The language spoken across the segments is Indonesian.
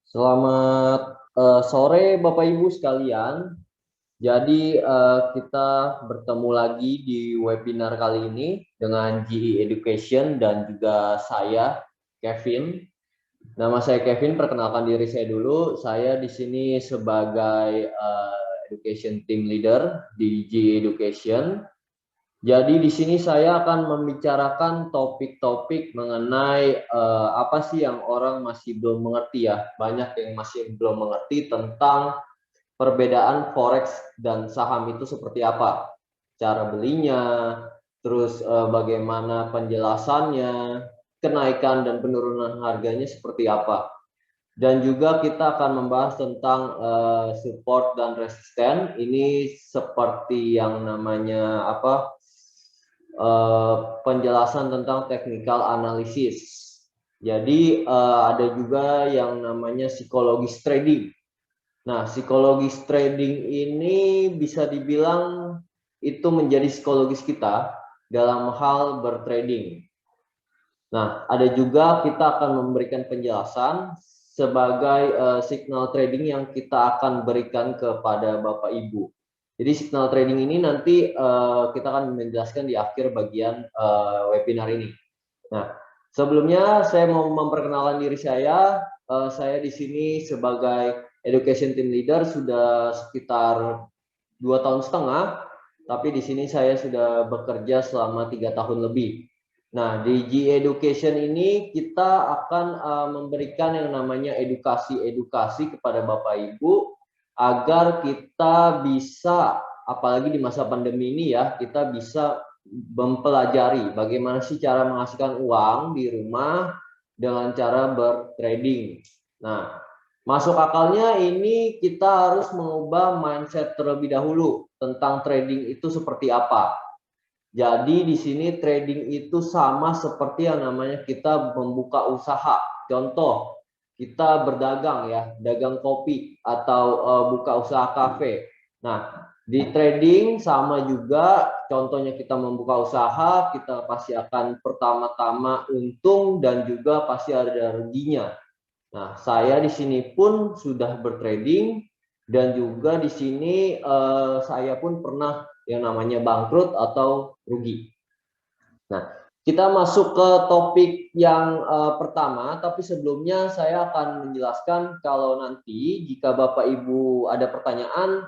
Selamat sore Bapak Ibu sekalian. Jadi kita bertemu lagi di webinar kali ini dengan GE Education dan juga saya Kevin. Nama saya Kevin, perkenalkan diri saya dulu. Saya di sini sebagai Education Team Leader di GE Education. Jadi di sini saya akan membicarakan topik-topik mengenai apa sih yang orang masih belum mengerti ya. Banyak yang masih belum mengerti tentang perbedaan forex dan saham itu seperti apa. Cara belinya, terus bagaimana penjelasannya, kenaikan dan penurunan harganya seperti apa. Dan juga kita akan membahas tentang support dan resisten. Ini seperti yang namanya apa? Penjelasan tentang technical analysis. Jadi ada juga yang namanya psikologis trading. Nah, psikologis trading ini bisa dibilang itu menjadi psikologis kita dalam hal bertrading. Nah, ada juga kita akan memberikan penjelasan sebagai signal trading yang kita akan berikan kepada Bapak Ibu. Jadi signal trading ini nanti kita akan menjelaskan di akhir bagian webinar ini. Nah, sebelumnya saya mau memperkenalkan diri saya. Saya di sini sebagai Education Team Leader sudah sekitar 2,5 tahun, tapi di sini saya sudah bekerja selama 3 tahun lebih. Nah, di GE Education ini kita akan memberikan yang namanya edukasi kepada Bapak Ibu agar kita bisa, apalagi di masa pandemi ini ya, kita bisa mempelajari bagaimana sih cara menghasilkan uang di rumah dengan cara bertrading. Nah, masuk akalnya ini kita harus mengubah mindset terlebih dahulu tentang trading itu seperti apa. Jadi di sini trading itu sama seperti yang namanya kita membuka usaha. Contoh, kita berdagang ya, dagang kopi atau buka usaha kafe. Nah, di trading sama juga, contohnya kita membuka usaha, kita pasti akan pertama-tama untung dan juga pasti ada ruginya. Nah, saya di sini pun sudah bertrading dan juga di sini saya pun pernah yang namanya bangkrut atau rugi. Nah, kita masuk ke topik yang pertama, tapi sebelumnya saya akan menjelaskan kalau nanti jika Bapak Ibu ada pertanyaan,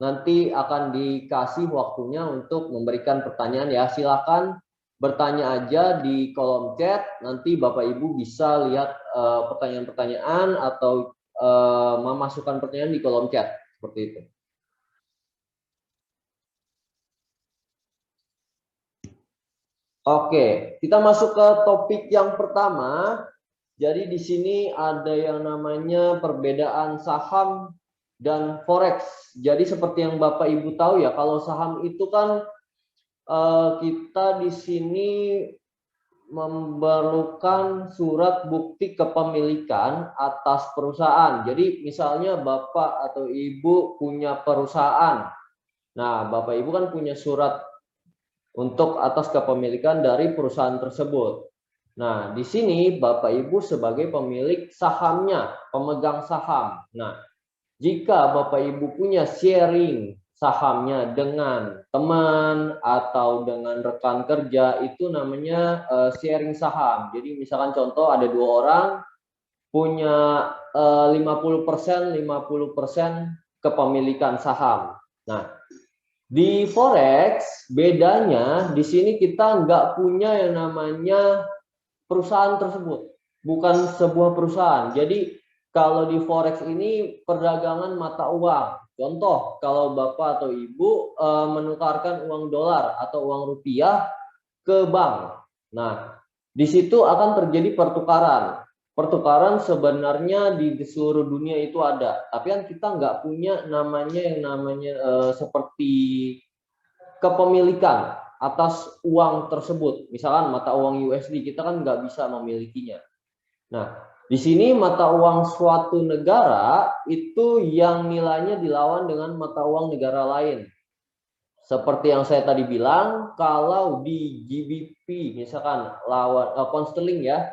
nanti akan dikasih waktunya untuk memberikan pertanyaan ya. Silakan bertanya aja di kolom chat. Nanti Bapak Ibu bisa lihat pertanyaan-pertanyaan atau memasukkan pertanyaan di kolom chat seperti itu. Oke, kita masuk ke topik yang pertama. Jadi di sini ada yang namanya perbedaan saham dan forex. Jadi seperti yang Bapak Ibu tahu ya, kalau saham itu kan kita di sini memerlukan surat bukti kepemilikan atas perusahaan. Jadi misalnya Bapak atau Ibu punya perusahaan. Nah, Bapak Ibu kan punya surat untuk atas kepemilikan dari perusahaan tersebut. Nah, di sini Bapak Ibu sebagai pemilik sahamnya, pemegang saham. Nah, jika Bapak Ibu punya sharing sahamnya dengan teman atau dengan rekan kerja, itu namanya sharing saham. Jadi misalkan contoh ada 2 orang punya 50% 50% kepemilikan saham. Nah, di forex bedanya di sini kita nggak punya yang namanya perusahaan tersebut, bukan sebuah perusahaan. Jadi kalau di forex ini perdagangan mata uang. Contoh, kalau Bapak atau Ibu menukarkan uang dolar atau uang rupiah ke bank. Nah, di situ akan terjadi pertukaran. Pertukaran sebenarnya di seluruh dunia itu ada, tapi kan kita nggak punya namanya yang namanya seperti kepemilikan atas uang tersebut. Misalkan mata uang USD kita kan nggak bisa memilikinya. Nah, di sini mata uang suatu negara itu yang nilainya dilawan dengan mata uang negara lain. Seperti yang saya tadi bilang, kalau di GBP misalkan lawan pound sterling ya,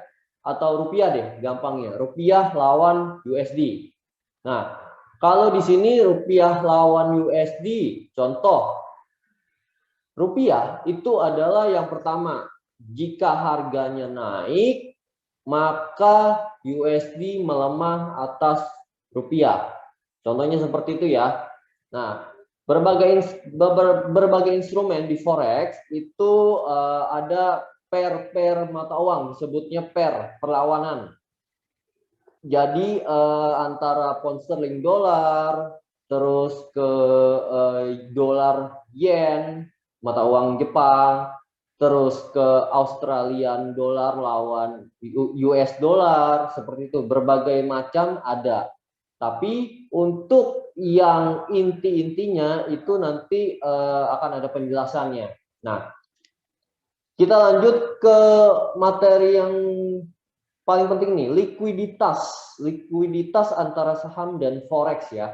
atau rupiah deh, gampangnya. Rupiah lawan USD. Nah, kalau di sini rupiah lawan USD, contoh, rupiah itu adalah yang pertama, jika harganya naik, maka USD melemah atas rupiah. Contohnya seperti itu ya. Nah, berbagai instrumen di forex itu ada pair mata uang, disebutnya pair perlawanan. Jadi antara pound sterling dolar, terus ke dolar yen, mata uang Jepang, terus ke Australian dollar lawan US dollar, seperti itu. Berbagai macam ada. Tapi untuk yang inti-intinya itu nanti akan ada penjelasannya. Nah, kita lanjut ke materi yang paling penting nih, likuiditas antara saham dan forex ya.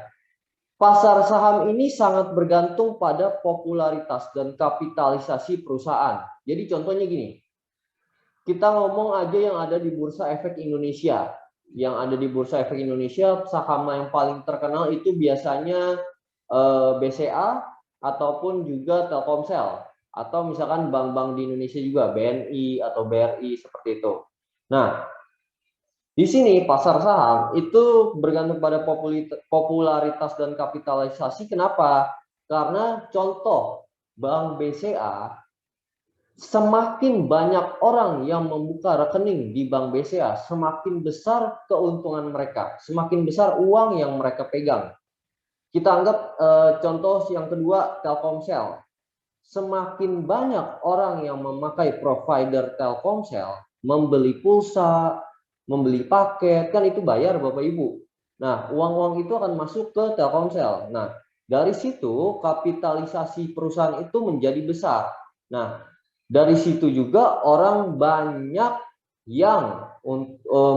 Pasar saham ini sangat bergantung pada popularitas dan kapitalisasi perusahaan. Jadi contohnya gini, kita ngomong aja yang ada di Bursa Efek Indonesia. Yang ada di Bursa Efek Indonesia, saham yang paling terkenal itu biasanya BCA ataupun juga Telkomsel. Atau misalkan bank-bank di Indonesia juga, BNI atau BRI seperti itu. Nah, di sini pasar saham itu bergantung pada popularitas dan kapitalisasi. Kenapa? Karena contoh Bank BCA, semakin banyak orang yang membuka rekening di Bank BCA, semakin besar keuntungan mereka, semakin besar uang yang mereka pegang. Kita anggap contoh yang kedua Telkomsel. Semakin banyak orang yang memakai provider Telkomsel, membeli pulsa, membeli paket, kan itu bayar Bapak Ibu. Nah, uang-uang itu akan masuk ke Telkomsel. Nah, dari situ kapitalisasi perusahaan itu menjadi besar. Nah, dari situ juga orang banyak yang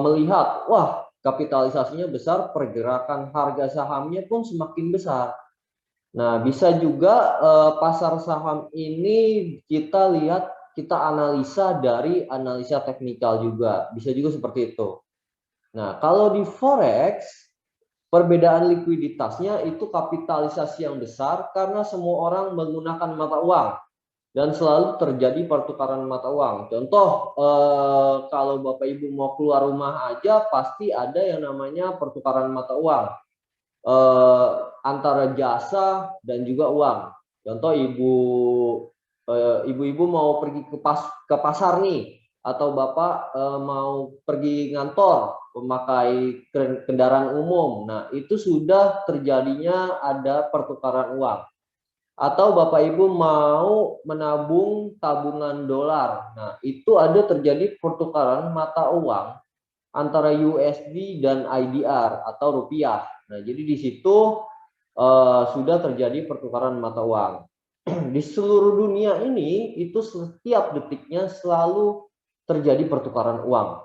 melihat, wah, kapitalisasinya besar, pergerakan harga sahamnya pun semakin besar. Nah, bisa juga pasar saham ini kita lihat, kita analisa dari analisa teknikal juga. Bisa juga seperti itu. Nah, kalau di forex, perbedaan likuiditasnya itu kapitalisasi yang besar karena semua orang menggunakan mata uang dan selalu terjadi pertukaran mata uang. Contoh, kalau Bapak Ibu mau keluar rumah aja pasti ada yang namanya pertukaran mata uang. Antara jasa dan juga uang. Contoh ibu-ibu mau pergi ke pasar nih, atau bapak mau pergi ngantor memakai kendaraan umum. Nah, itu sudah terjadinya ada pertukaran uang. Atau bapak ibu mau menabung tabungan dolar. Nah, itu ada terjadi pertukaran mata uang antara USD dan IDR atau rupiah. Nah, jadi di situ sudah terjadi pertukaran mata uang. Di seluruh dunia ini itu setiap detiknya selalu terjadi pertukaran uang.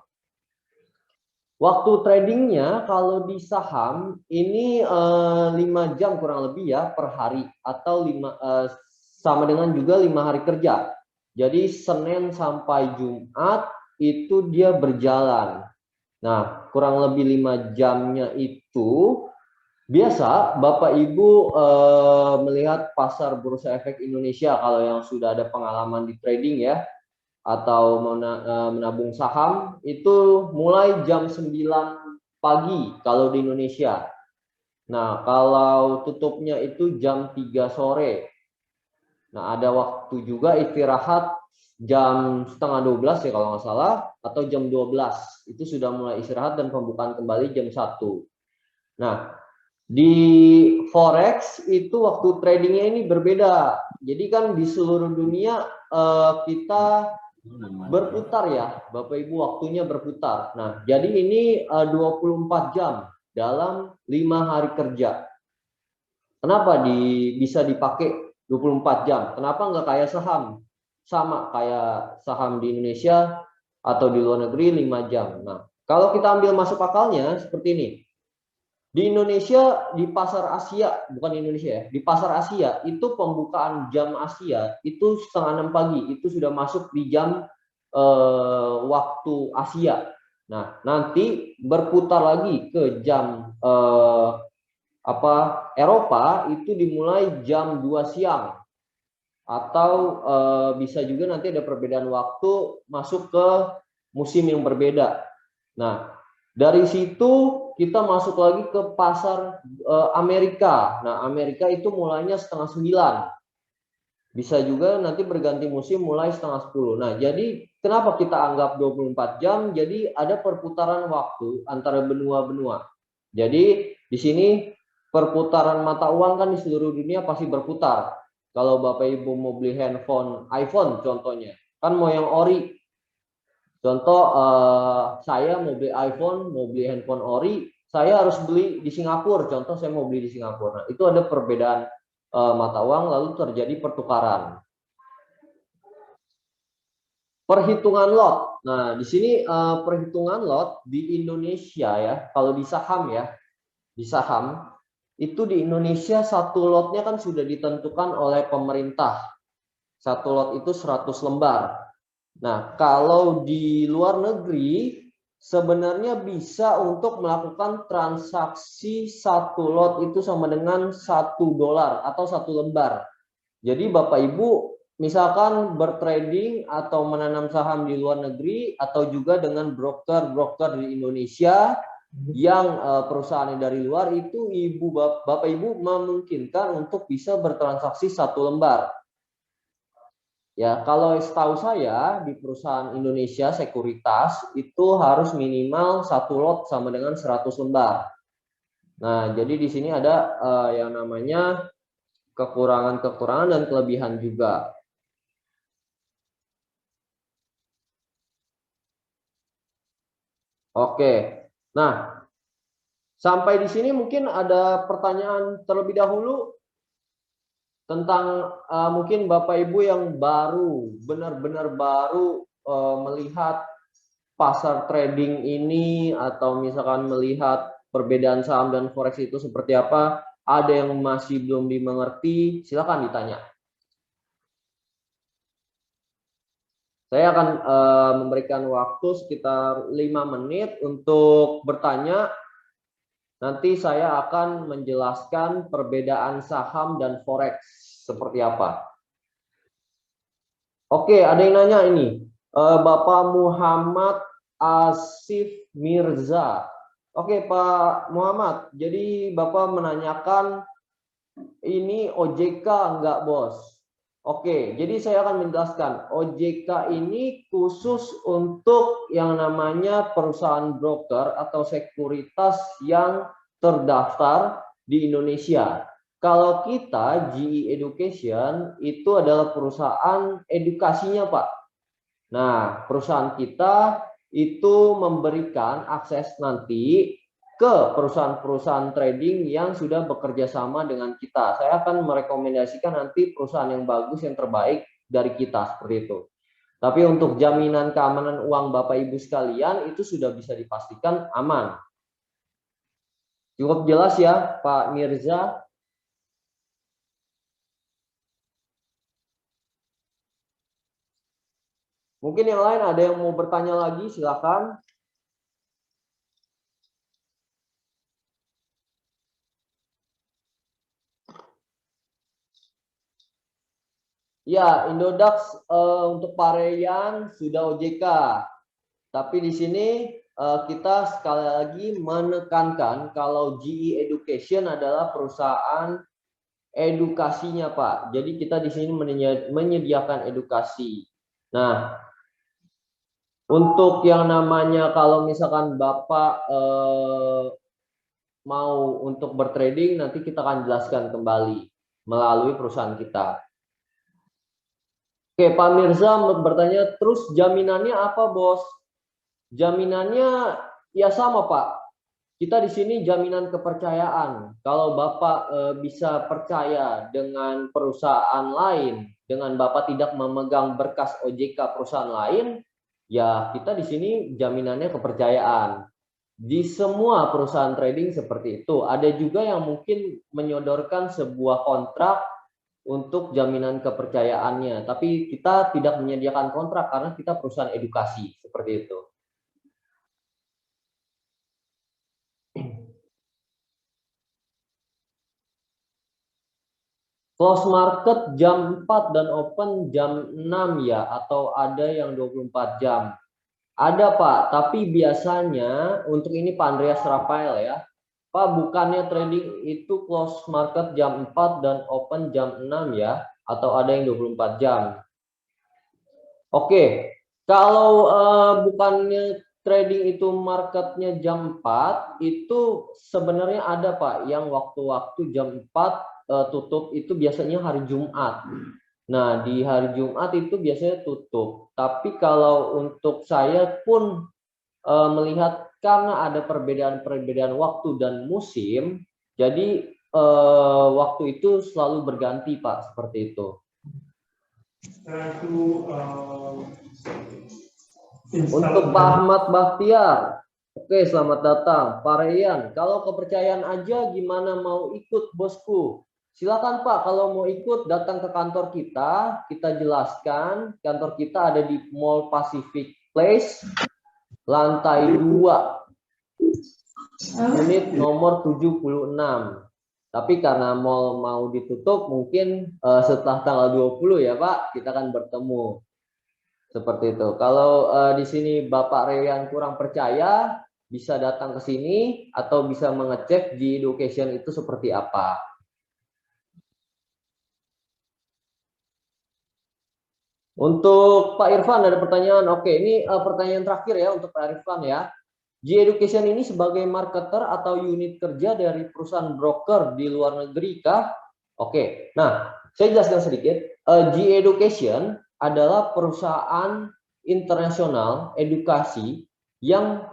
Waktu tradingnya kalau di saham ini 5 jam kurang lebih ya per hari, atau sama dengan juga 5 hari kerja. Jadi Senin sampai Jumat itu dia berjalan. Nah, kurang lebih 5 jamnya itu biasa Bapak Ibu melihat pasar Bursa Efek Indonesia kalau yang sudah ada pengalaman di trading ya, atau menabung saham itu mulai jam 9 pagi kalau di Indonesia. Nah, kalau tutupnya itu jam 3 sore. Nah, ada waktu juga istirahat jam setengah 12 ya kalau nggak salah, atau jam 12 itu sudah mulai istirahat dan pembukaan kembali jam 1. Nah, di forex itu waktu tradingnya ini berbeda. Jadi kan di seluruh dunia kita berputar ya, Bapak Ibu, waktunya berputar. Nah, jadi ini 24 jam dalam 5 hari kerja. Kenapa bisa dipakai 24 jam? Kenapa nggak kayak saham? Sama kayak saham di Indonesia atau di luar negeri 5 jam. Nah, kalau kita ambil masuk akalnya seperti ini. Di Indonesia, di pasar Asia, bukan di Indonesia ya, di pasar Asia itu pembukaan jam Asia itu setengah 6 pagi, itu sudah masuk di jam waktu Asia. Nah, nanti berputar lagi ke jam Eropa itu dimulai jam 2 siang, atau bisa juga nanti ada perbedaan waktu masuk ke musim yang berbeda. Nah, dari situ kita masuk lagi ke pasar Amerika. Nah, Amerika itu mulainya 8:30. Bisa juga nanti berganti musim mulai 9:30. Nah, jadi kenapa kita anggap 24 jam? Jadi ada perputaran waktu antara benua-benua. Jadi di sini perputaran mata uang kan di seluruh dunia pasti berputar. Kalau Bapak Ibu mau beli handphone iPhone contohnya, kan mau yang ori. Contoh saya mau beli iPhone, mau beli handphone ori, saya harus beli di Singapura. Contoh saya mau beli di Singapura. Nah, itu ada perbedaan mata uang lalu terjadi pertukaran. Perhitungan lot. Nah, di sini perhitungan lot di Indonesia ya, kalau di saham ya, di saham itu di Indonesia satu lotnya kan sudah ditentukan oleh pemerintah. Satu lot itu 100 lembar. Nah, kalau di luar negeri sebenarnya bisa untuk melakukan transaksi satu lot itu sama dengan $1 atau 1 lembar. Jadi Bapak Ibu misalkan bertrading atau menanam saham di luar negeri atau juga dengan broker-broker di Indonesia yang perusahaannya dari luar itu Bapak Ibu memungkinkan untuk bisa bertransaksi 1 lembar. Ya, kalau setahu saya di perusahaan Indonesia sekuritas itu harus minimal satu lot sama dengan 100 lembar. Nah, jadi di sini ada yang namanya kekurangan-kekurangan dan kelebihan juga. Oke. Nah, sampai di sini mungkin ada pertanyaan terlebih dahulu tentang mungkin Bapak Ibu yang baru, benar-benar baru melihat pasar trading ini atau misalkan melihat perbedaan saham dan forex itu seperti apa, ada yang masih belum dimengerti, silakan ditanya. Saya akan memberikan waktu sekitar 5 menit untuk bertanya. Nanti saya akan menjelaskan perbedaan saham dan forex seperti apa. Oke, ada yang nanya ini. Bapak Muhammad Asif Mirza. Oke, Pak Muhammad. Jadi Bapak menanyakan ini OJK enggak, Bos? Oke, jadi saya akan menjelaskan. OJK ini khusus untuk yang namanya perusahaan broker atau sekuritas yang terdaftar di Indonesia. Kalau kita GE Education itu adalah perusahaan edukasinya, Pak. Nah, perusahaan kita itu memberikan akses nanti ke perusahaan-perusahaan trading yang sudah bekerja sama dengan kita. Saya akan merekomendasikan nanti perusahaan yang bagus, yang terbaik dari kita, seperti itu. Tapi untuk jaminan keamanan uang Bapak Ibu sekalian itu sudah bisa dipastikan aman. Cukup jelas ya, Pak Mirza? Mungkin yang lain ada yang mau bertanya lagi, silakan. Ya, Indodax untuk Parean sudah OJK. Tapi di sini kita sekali lagi menekankan kalau GE Education adalah perusahaan edukasinya, Pak. Jadi kita di sini menyediakan edukasi. Nah, untuk yang namanya kalau misalkan Bapak mau untuk bertrading, nanti kita akan jelaskan kembali melalui perusahaan kita. Oke, Pak Mirza bertanya, terus jaminannya apa, Bos? Jaminannya ya sama, Pak. Kita di sini jaminan kepercayaan. Kalau Bapak bisa percaya dengan perusahaan lain, dengan Bapak tidak memegang berkas OJK perusahaan lain, ya kita di sini jaminannya kepercayaan. Di semua perusahaan trading seperti itu. Ada juga yang mungkin menyodorkan sebuah kontrak untuk jaminan kepercayaannya, tapi kita tidak menyediakan kontrak karena kita perusahaan edukasi seperti itu. close market jam 4 dan open jam 6 ya, atau ada yang 24 jam. Ada Pak, tapi biasanya untuk ini Pak Andreas Rafael ya. Pak, bukannya trading itu close market jam 4 dan open jam 6 ya, atau ada yang 24 jam. Oke, kalau bukannya trading itu marketnya jam 4, itu sebenarnya ada Pak, yang waktu-waktu jam 4 tutup itu biasanya hari Jumat. Nah, di hari Jumat itu biasanya tutup. Tapi kalau untuk saya pun melihat karena ada perbedaan-perbedaan waktu dan musim, jadi waktu itu selalu berganti Pak, seperti itu. Untuk Pak Ahmad Bahtiar, oke, selamat datang. Pak Reyan, kalau kepercayaan aja gimana mau ikut bosku? Silakan Pak, kalau mau ikut datang ke kantor kita jelaskan. Kantor kita ada di Mall Pacific Place, lantai 2, unit nomor 76. Tapi karena mall mau ditutup, mungkin setelah tanggal 20 ya Pak, kita akan bertemu. Seperti itu. Kalau di sini Bapak Reyan kurang percaya, bisa datang ke sini atau bisa mengecek di education itu seperti apa. Untuk Pak Irfan ada pertanyaan. Oke, ini pertanyaan terakhir ya untuk Pak Irfan ya. G-Education ini sebagai marketer atau unit kerja dari perusahaan broker di luar negeri kah? Oke, nah saya jelaskan sedikit. G-Education adalah perusahaan internasional edukasi yang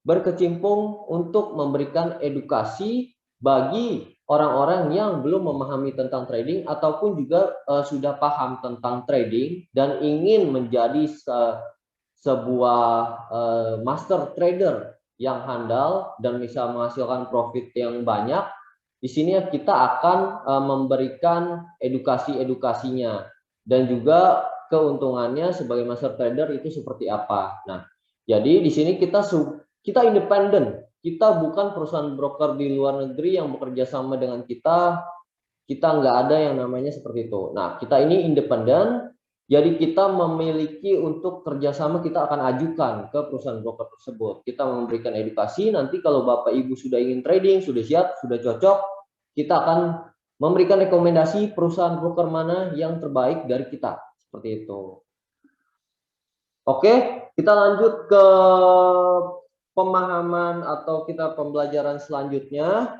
berkecimpung untuk memberikan edukasi bagi orang-orang yang belum memahami tentang trading ataupun juga sudah paham tentang trading dan ingin menjadi sebuah master trader yang handal dan bisa menghasilkan profit yang banyak. Di sini kita akan memberikan edukasi-edukasinya dan juga keuntungannya sebagai master trader itu seperti apa. Nah, jadi di sini kita independen. Kita bukan perusahaan broker di luar negeri yang bekerja sama dengan kita. Kita nggak ada yang namanya seperti itu. Nah, kita ini independen. Jadi kita memiliki untuk kerjasama kita akan ajukan ke perusahaan broker tersebut. Kita memberikan edukasi, nanti kalau Bapak Ibu sudah ingin trading, sudah siap, sudah cocok, kita akan memberikan rekomendasi perusahaan broker mana yang terbaik dari kita. Seperti itu. Oke, kita lanjut ke pemahaman atau kita pembelajaran selanjutnya.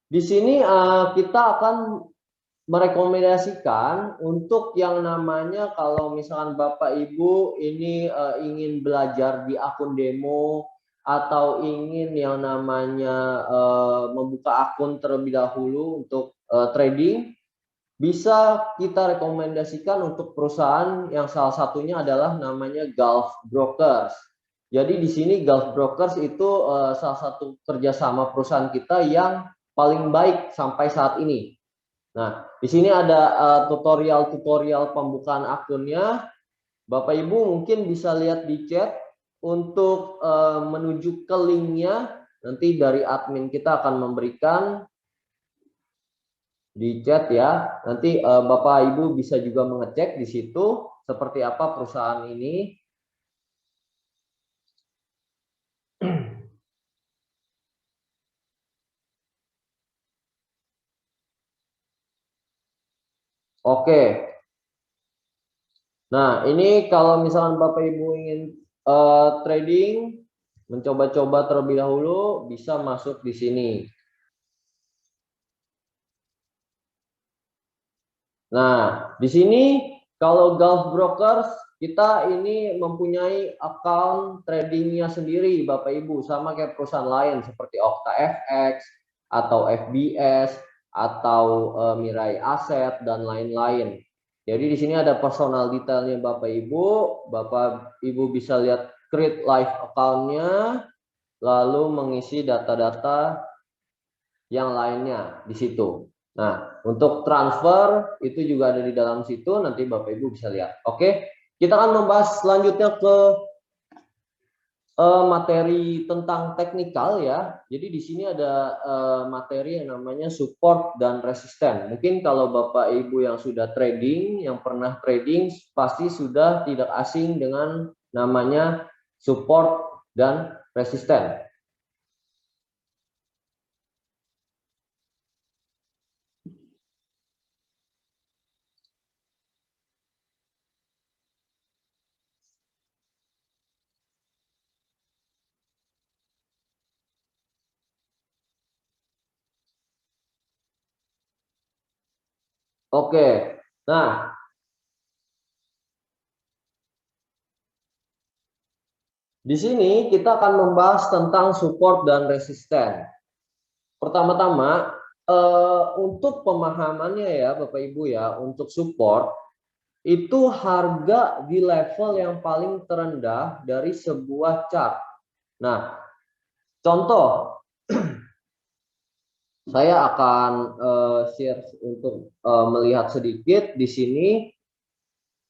Di sini kita akan merekomendasikan untuk yang namanya kalau misalkan Bapak Ibu ini ingin belajar di akun demo atau ingin yang namanya membuka akun terlebih dahulu untuk trading, bisa kita rekomendasikan untuk perusahaan yang salah satunya adalah namanya Gulf Brokers. Jadi di sini Gulf Brokers itu salah satu kerjasama perusahaan kita yang paling baik sampai saat ini. Nah, di sini ada tutorial-tutorial pembukaan akunnya. Bapak Ibu mungkin bisa lihat di chat untuk menuju ke linknya. Nanti dari admin kita akan memberikan di chat ya. Nanti Bapak Ibu bisa juga mengecek di situ seperti apa perusahaan ini. Oke. Nah, ini kalau misalkan Bapak Ibu ingin trading, mencoba-coba terlebih dahulu, bisa masuk di sini. Nah, di sini kalau Gulf Brokers, kita ini mempunyai account tradingnya sendiri, Bapak Ibu, sama kayak perusahaan lain seperti OctaFX atau FBS atau Mirai Asset dan lain-lain. Jadi di sini ada personal detailnya Bapak Ibu bisa lihat create live account-nya, lalu mengisi data-data yang lainnya di situ. Nah, untuk transfer itu juga ada di dalam situ, nanti Bapak Ibu bisa lihat. Oke, kita akan membahas selanjutnya ke materi tentang teknikal ya. Jadi di sini ada materi yang namanya support dan resisten. Mungkin kalau Bapak Ibu yang sudah trading, yang pernah trading pasti sudah tidak asing dengan namanya support dan resisten. Oke. Nah, di sini kita akan membahas tentang support dan resisten. Pertama-tama, untuk pemahamannya ya Bapak Ibu ya, untuk support itu harga di level yang paling terendah dari sebuah chart. Nah, contoh, saya akan share untuk melihat sedikit di sini.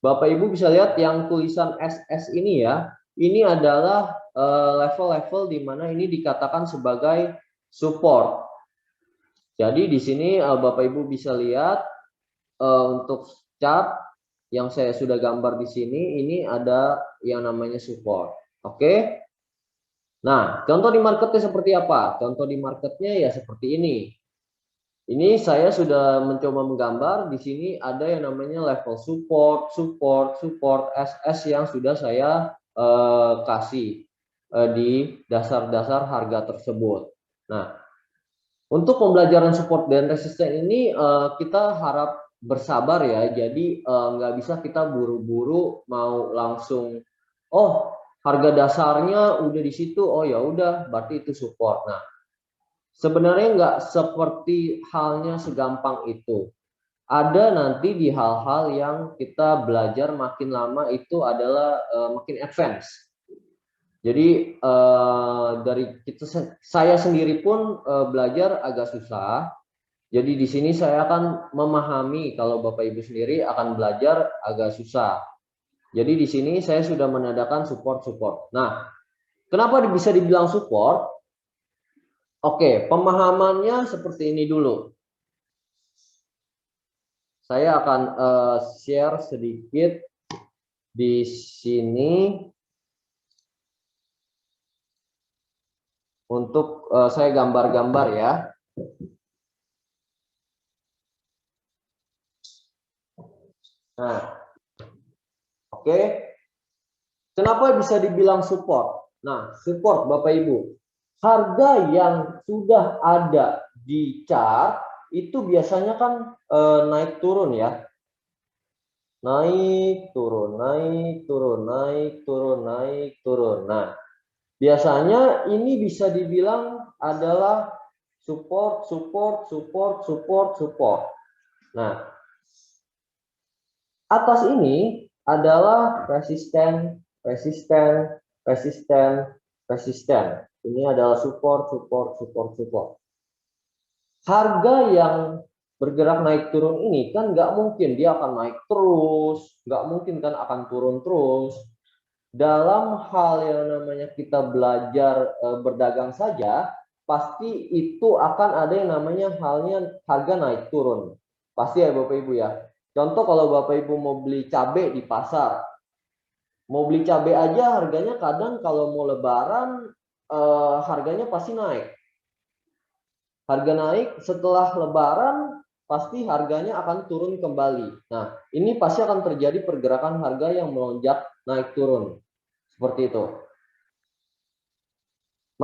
Bapak Ibu bisa lihat yang tulisan SS ini ya. Ini adalah level-level di mana ini dikatakan sebagai support. Jadi di sini Bapak Ibu bisa lihat untuk chart yang saya sudah gambar di sini, ini ada yang namanya support. Oke. Nah, contoh di marketnya seperti apa? Contoh di marketnya ya seperti ini. Ini saya sudah mencoba menggambar. Di sini ada yang namanya level support, support, SS yang sudah saya kasih di dasar-dasar harga tersebut. Nah, untuk pembelajaran support dan resisten ini kita harap bersabar ya. Jadi nggak bisa kita buru-buru mau langsung, oh harga dasarnya udah di situ, oh ya udah berarti itu support. Nah, sebenarnya nggak seperti halnya segampang itu. Ada nanti di hal-hal yang kita belajar makin lama itu adalah makin advance. Jadi dari saya sendiri pun belajar agak susah. Jadi di sini saya akan memahami kalau Bapak Ibu sendiri akan belajar agak susah. Jadi di sini saya sudah menandakan support. Nah, kenapa bisa dibilang support? Oke, pemahamannya seperti ini dulu. Saya akan share sedikit di sini untuk saya gambar-gambar ya. Nah, oke. Kenapa bisa dibilang support? Nah, support Bapak Ibu. Harga yang sudah ada di chart itu biasanya kan naik turun ya. Naik, turun, naik, turun, naik, turun, naik, turun. Nah, biasanya ini bisa dibilang adalah support. Nah, atas ini adalah resisten. Ini adalah support. Harga yang bergerak naik turun ini kan nggak mungkin dia akan naik terus, nggak mungkin kan akan turun terus. Dalam hal yang namanya kita belajar berdagang saja, pasti itu akan ada yang namanya halnya harga naik turun. Pasti ya Bapak Ibu ya. Contoh kalau Bapak Ibu mau beli cabai di pasar, mau beli cabai aja harganya kadang kalau mau lebaran harganya pasti naik. Harga naik setelah lebaran pasti harganya akan turun kembali. Nah, ini pasti akan terjadi pergerakan harga yang melonjak naik turun. Seperti itu.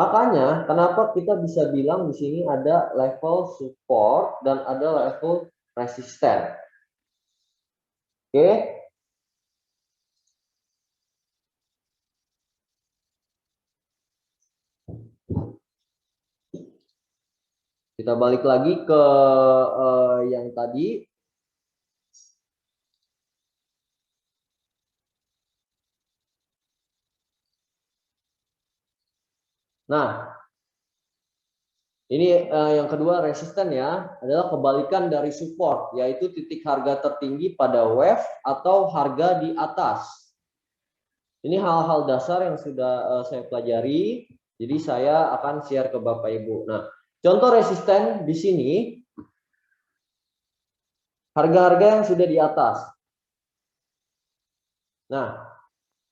Makanya kenapa kita bisa bilang di sini ada level support dan ada level resisten. Oke. Kita balik lagi ke yang tadi. Nah, ini yang kedua resisten ya, adalah kebalikan dari support, yaitu titik harga tertinggi pada wave atau harga di atas. Ini hal-hal dasar yang sudah saya pelajari. Jadi saya akan share ke Bapak Ibu. Nah, contoh resisten di sini harga-harga yang sudah di atas. Nah,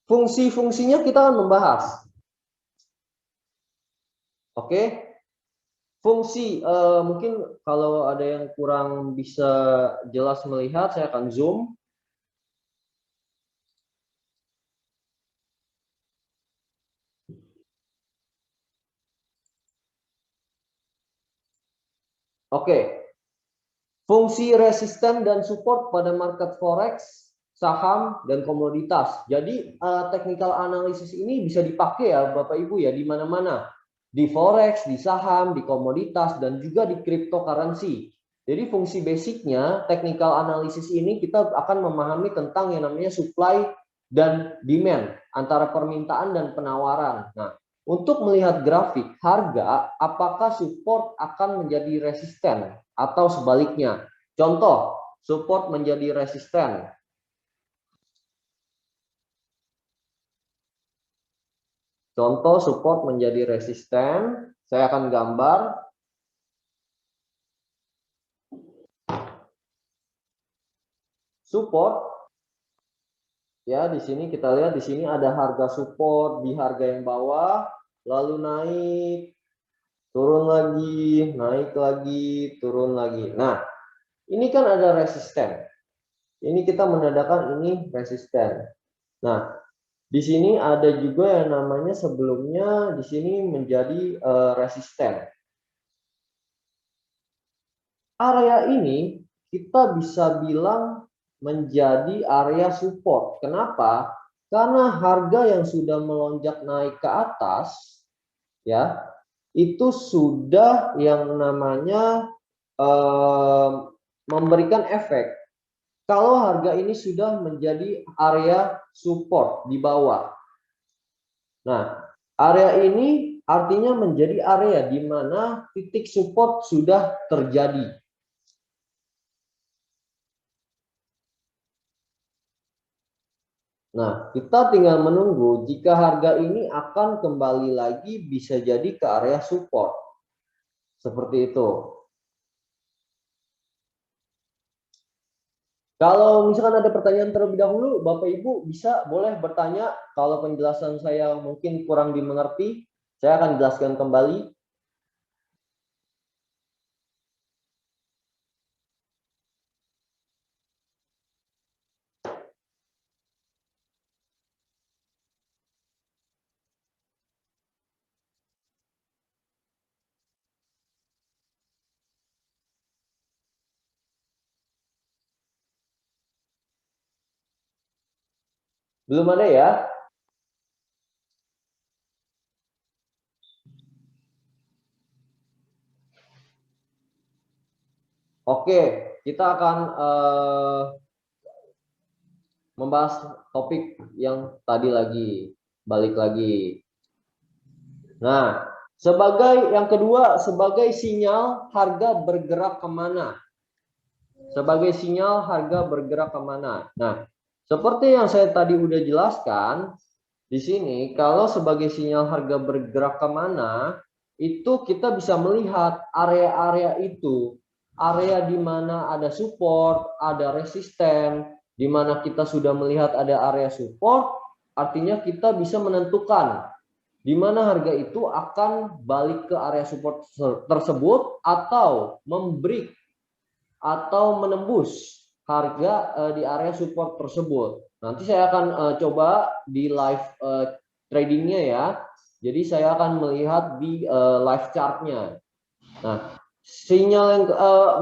fungsi-fungsinya kita akan membahas. Oke. Fungsi mungkin kalau ada yang kurang bisa jelas melihat, saya akan zoom. Oke. Fungsi resisten dan support pada market forex, saham, dan komoditas. Jadi technical analysis ini bisa dipakai ya Bapak Ibu ya di mana-mana. Di forex, di saham, di komoditas, dan juga di cryptocurrency. Jadi fungsi basicnya technical analysis ini kita akan memahami tentang yang namanya supply dan demand antara permintaan dan penawaran. Nah, untuk melihat grafik harga, apakah support akan menjadi resisten atau sebaliknya. Contoh, support menjadi resisten. Contoh, support menjadi resisten. Saya akan gambar. Support. Ya, di sini kita lihat di sini ada harga support di harga yang bawah, lalu naik, turun lagi, naik lagi, turun lagi. Nah, ini kan ada resisten. Ini kita menandakan ini resisten. Nah, di sini ada juga yang namanya sebelumnya di sini menjadi resisten. Area ini kita bisa bilang menjadi area support. Kenapa? Karena harga yang sudah melonjak naik ke atas, ya, itu sudah yang namanya memberikan efek. Kalau harga ini sudah menjadi area support di bawah. Nah, area ini artinya menjadi area di mana titik support sudah terjadi. Nah, kita tinggal menunggu jika harga ini akan kembali lagi bisa jadi ke area support. Seperti itu. Kalau misalkan ada pertanyaan terlebih dahulu, Bapak Ibu bisa boleh bertanya. Kalau penjelasan saya mungkin kurang dimengerti, saya akan jelaskan kembali. Belum ada ya? Oke, kita akan membahas topik yang tadi lagi, balik lagi. Nah, sebagai yang kedua, sebagai sinyal harga bergerak kemana? Sebagai sinyal harga bergerak kemana? Nah, seperti yang saya tadi udah jelaskan, di sini kalau sebagai sinyal harga bergerak kemana, itu kita bisa melihat area-area itu. Area di mana ada support, ada resisten, di mana kita sudah melihat ada area support, artinya kita bisa menentukan di mana harga itu akan balik ke area support tersebut atau membreak atau menembus harga di area support tersebut. Nanti saya akan coba di live tradingnya ya. Jadi saya akan melihat di live chartnya. Nah, sinyal yang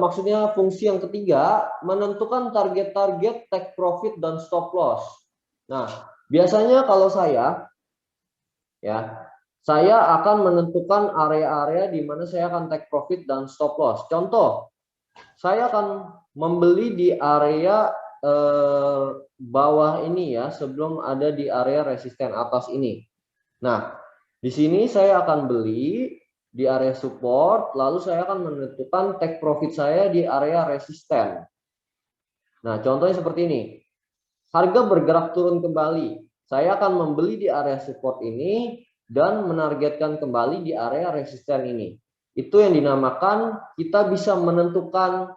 maksudnya fungsi yang ketiga menentukan target-target take profit dan stop loss. Nah, biasanya kalau saya ya, saya akan menentukan area-area di mana saya akan take profit dan stop loss. Contoh, saya akan membeli di area bawah ini ya, sebelum ada di area resisten atas ini. Nah, di sini saya akan beli di area support, lalu saya akan menentukan take profit saya di area resisten. Nah, contohnya seperti ini. Harga bergerak turun kembali. saya akan membeli di area support ini dan menargetkan kembali di area resisten ini. Itu yang dinamakan kita bisa menentukan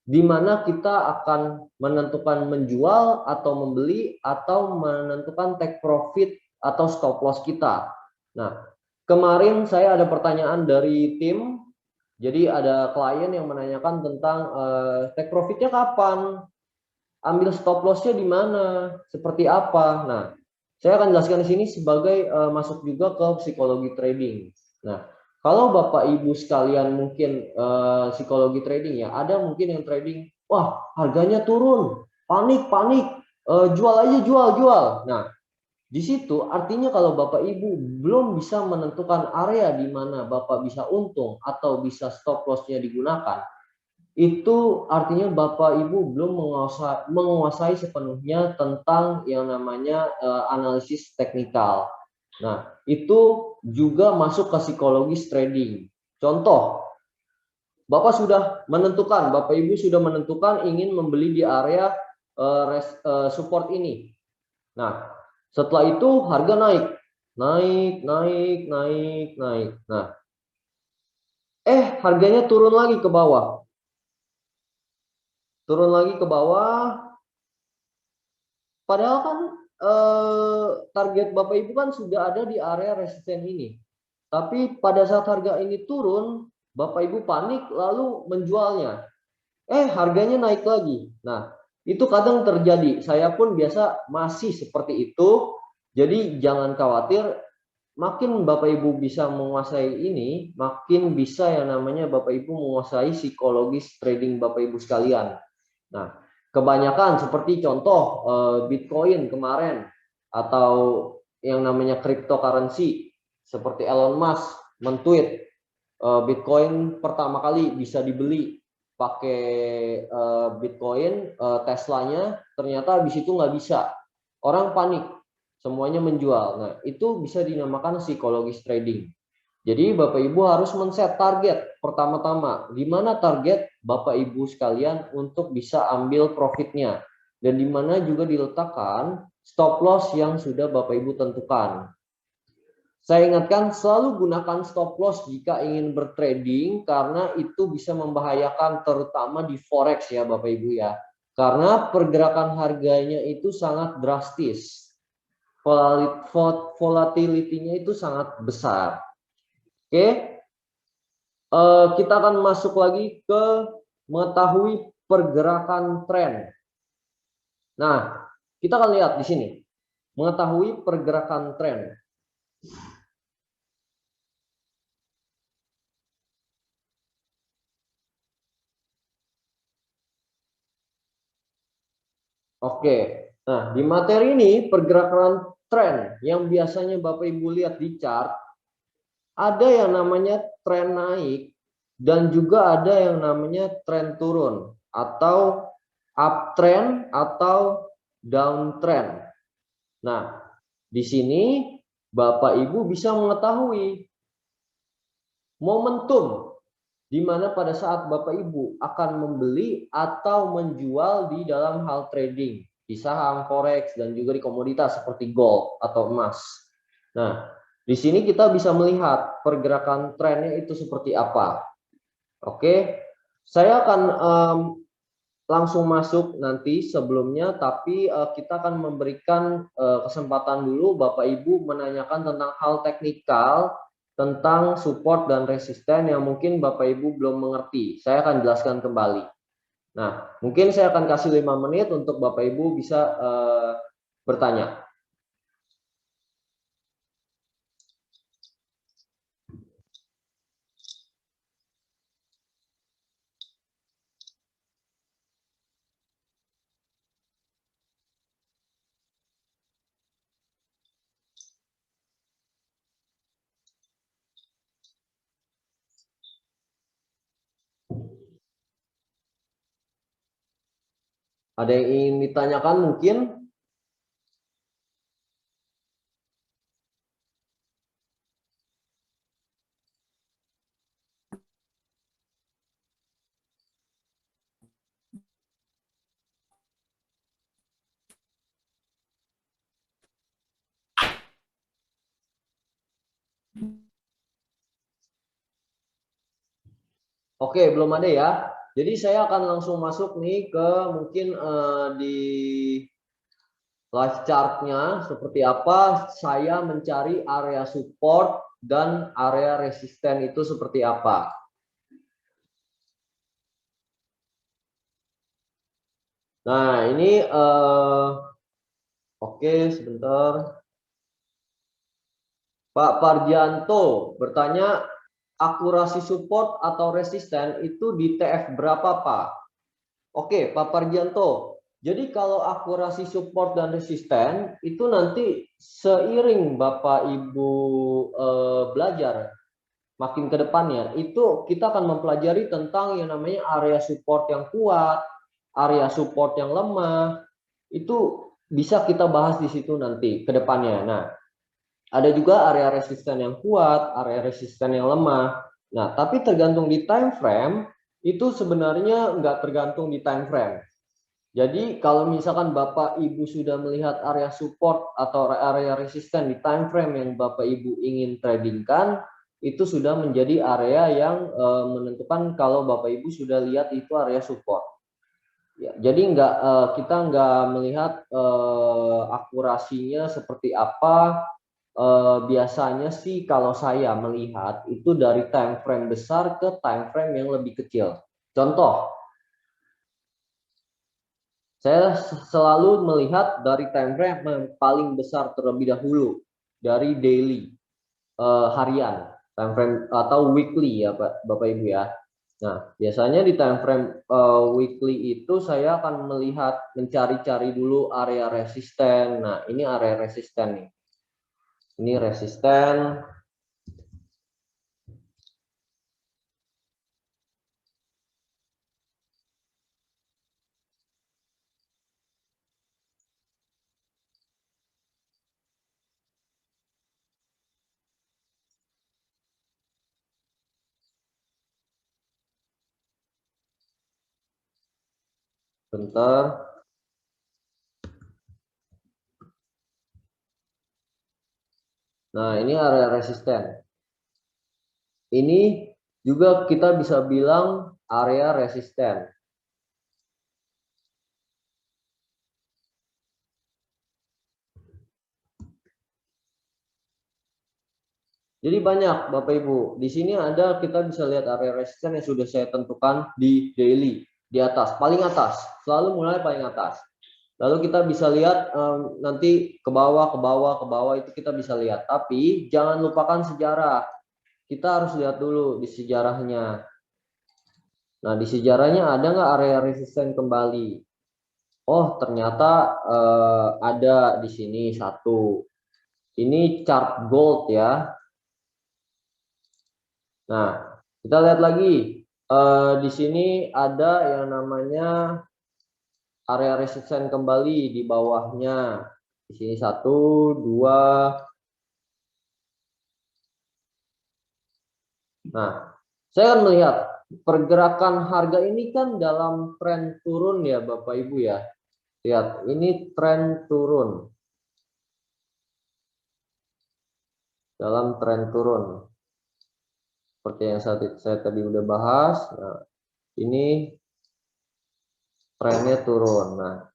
di mana kita akan menentukan menjual atau membeli atau menentukan take profit atau stop loss kita. Nah, kemarin saya ada pertanyaan dari tim. Jadi ada klien yang menanyakan tentang take profitnya kapan, ambil stop lossnya di mana, seperti apa. Nah, saya akan jelaskan di sini sebagai masuk juga ke psikologi trading. Nah, kalau Bapak Ibu sekalian mungkin psikologi trading ya, ada mungkin yang trading, wah harganya turun, panik, jual aja jual. Nah, di situ artinya kalau Bapak Ibu belum bisa menentukan area di mana Bapak bisa untung atau bisa stop loss-nya digunakan, itu artinya Bapak Ibu belum menguasai sepenuhnya tentang yang namanya analisis teknikal. Nah, itu juga masuk ke psikologis trading. Contoh, Bapak Ibu sudah menentukan ingin membeli di area support ini. Nah, setelah itu harga naik. Nah, harganya turun lagi ke bawah. Padahal kan target Bapak Ibu kan sudah ada di area resisten ini. Tapi pada saat harga ini turun, Bapak Ibu panik lalu menjualnya. Harganya naik lagi. Nah, itu kadang terjadi. Saya pun biasa masih seperti itu. Jadi jangan khawatir, makin Bapak Ibu bisa menguasai ini, makin bisa yang namanya Bapak Ibu menguasai psikologis trading Bapak Ibu sekalian. Nah, kebanyakan seperti contoh Bitcoin kemarin atau yang namanya cryptocurrency seperti Elon Musk men-tweet Bitcoin pertama kali bisa dibeli pakai Bitcoin Teslanya, ternyata habis itu nggak bisa. Orang panik, semuanya menjual. Nah, itu bisa dinamakan psikologis trading. Jadi Bapak Ibu harus men-set target pertama-tama. Di mana target Bapak Ibu sekalian untuk bisa ambil profitnya. Dan di mana juga diletakkan stop loss yang sudah Bapak Ibu tentukan. Saya ingatkan selalu gunakan stop loss jika ingin bertrading karena itu bisa membahayakan terutama di forex ya Bapak Ibu ya. Karena pergerakan harganya itu sangat drastis. Volatility-nya itu sangat besar. Oke, kita akan masuk lagi ke mengetahui pergerakan tren. Nah, kita akan lihat di sini, mengetahui pergerakan tren. Oke, nah di materi ini pergerakan tren yang biasanya Bapak Ibu lihat di chart, ada yang namanya tren naik dan juga ada yang namanya tren turun atau uptrend atau downtrend. Nah, di sini Bapak Ibu bisa mengetahui momentum di mana pada saat Bapak Ibu akan membeli atau menjual di dalam hal trading, di saham, forex, dan juga di komoditas seperti gold atau emas. Nah, di sini kita bisa melihat pergerakan trennya itu seperti apa. Oke, saya akan langsung masuk nanti sebelumnya, tapi kita akan memberikan kesempatan dulu Bapak Ibu menanyakan tentang hal teknikal, tentang support dan resisten yang mungkin Bapak Ibu belum mengerti. Saya akan jelaskan kembali. Nah, mungkin saya akan kasih 5 menit untuk Bapak Ibu bisa bertanya. Ada yang ingin ditanyakan mungkin? Oke, belum ada ya. Jadi saya akan langsung masuk nih ke mungkin di live chart-nya seperti apa saya mencari area support dan area resisten itu seperti apa. Nah, ini oke, sebentar. Pak Parjanto bertanya, akurasi support atau resisten itu di TF berapa, Pak? Oke, Pak Parjanto. Jadi kalau akurasi support dan resisten itu nanti seiring Bapak Ibu belajar makin ke depannya, itu kita akan mempelajari tentang yang namanya area support yang kuat, area support yang lemah. Itu bisa kita bahas di situ nanti ke depannya. Nah, ada juga area resisten yang kuat, area resisten yang lemah. Nah, tapi tergantung di time frame, itu sebenarnya nggak tergantung di time frame. Jadi kalau misalkan Bapak Ibu sudah melihat area support atau area resisten di time frame yang Bapak Ibu ingin tradingkan, itu sudah menjadi area yang menentukan kalau Bapak Ibu sudah lihat itu area support. Ya, jadi kita nggak melihat akurasinya seperti apa. Biasanya sih kalau saya melihat itu dari time frame besar ke time frame yang lebih kecil. Contoh, saya selalu melihat dari time frame yang paling besar terlebih dahulu, dari daily, harian, time frame atau weekly ya Bapak Ibu ya. Nah, biasanya di time frame weekly itu saya akan melihat, mencari-cari dulu area resisten. Nah, ini area resisten nih. Ini resisten. Bentar. Nah, ini area resisten. Ini juga kita bisa bilang area resisten. Jadi banyak Bapak Ibu. Di sini ada, kita bisa lihat area resisten yang sudah saya tentukan di daily, di atas, paling atas. Selalu mulai paling atas. Lalu kita bisa lihat nanti ke bawah, ke bawah, ke bawah itu kita bisa lihat. Tapi jangan lupakan sejarah. Kita harus lihat dulu di sejarahnya. Nah, di sejarahnya ada nggak area resisten kembali? Oh, ternyata ada di sini satu. Ini chart gold ya. Nah, kita lihat lagi. Di sini ada yang namanya area resisten kembali di bawahnya. Di sini satu, dua. Nah, saya akan melihat pergerakan harga ini kan dalam tren turun ya Bapak Ibu ya. Lihat, ini tren turun. Dalam tren turun. Seperti yang saya tadi udah bahas. Nah, ini trennya turun. Nah,